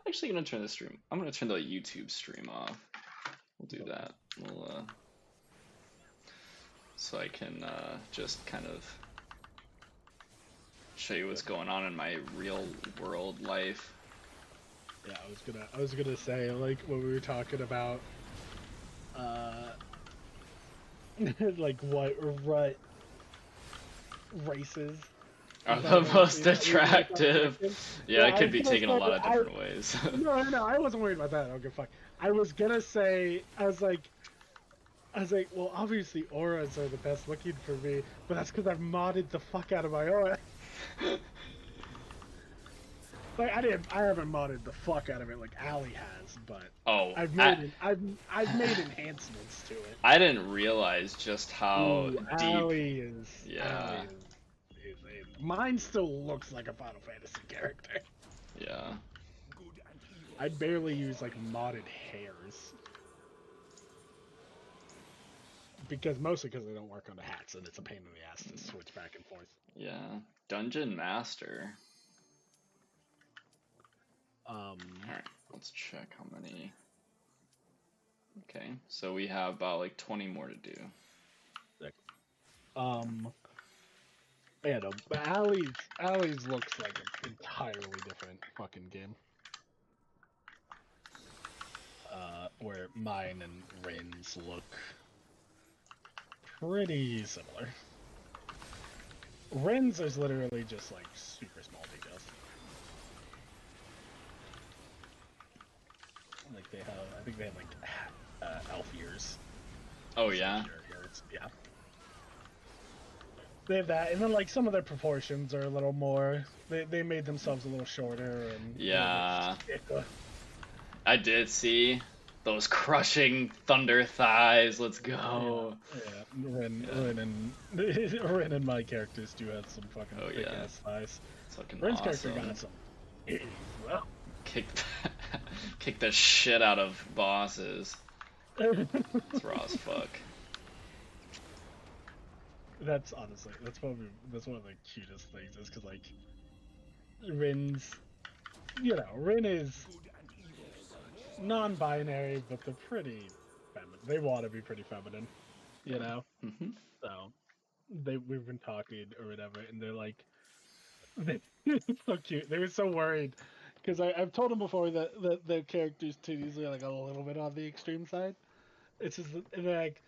actually gonna turn the stream. I'm gonna turn the YouTube stream off. do that. We'll so I can just kind of show you what's going on in my real world life. Yeah, I was gonna say, like, when we were talking about like what races Are that the are most that we like attractive? attractive. Yeah, Yeah, it I could was be gonna taken a lot say of different ways. no, I wasn't worried about that. I don't give a fuck. I was gonna say, I was like, well, obviously auras are the best looking for me, but that's because I've modded the fuck out of my aura. Like I haven't modded the fuck out of it like Allie has, but Oh, I've made enhancements to it. I didn't realize just how Ooh, deep. Allie is Yeah, mine still looks like a Final Fantasy character. yeah. I barely use like modded hairs. Mostly because I don't work on the hats and it's a pain in the ass to switch back and forth. Yeah. Dungeon Master. Alright, let's check how many. Okay, so we have about like 20 more to do. Yeah, no, but Allie's looks like an entirely different fucking game. Where mine and Rin's look pretty similar. Rin's is literally just like super small details. Like I think they have like elf ears. Oh yeah? Yeah. They have that, and then like some of their proportions are a little more. They made themselves a little shorter and. Yeah. I did see those crushing thunder thighs. Let's go. Yeah. Ren and my characters do have some fucking thick ass thighs. It's fucking Ren's awesome. character got some. Well. Kick the shit out of bosses. It's raw as fuck. That's honestly, that's one of the cutest things is because like Rin's, Rin is non-binary, but they're pretty feminine. They want to be pretty feminine, Mm-hmm. So we've been talking or whatever, and they're like, it's so cute. They were so worried because I've told them before that the characters titties are like a little bit on the extreme side. It's just, and they're like,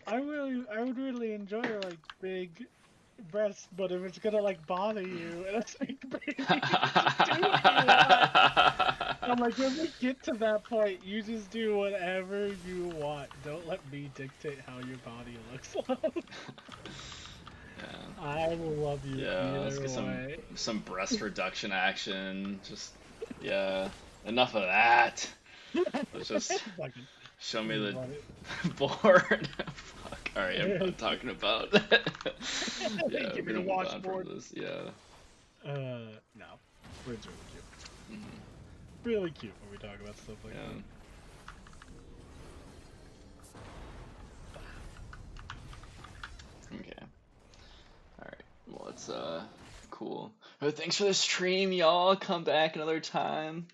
I would really enjoy like big breasts, but if it's gonna like bother you, and it's like, baby, you just do what you want. I'm like, when we get to that point, you just do whatever you want. Don't let me dictate how your body looks like. Yeah. I will love you let's either get way. some breast reduction action. Just enough of that. Let's just show me the board. Fuck. All right, I'm not talking about. Yeah, we're gonna move on from this. Yeah. No, Rid's really cute. Mm-hmm. Really cute when we talk about stuff like that. Okay. Alright. Well, it's cool. But thanks for the stream, y'all. Come back another time.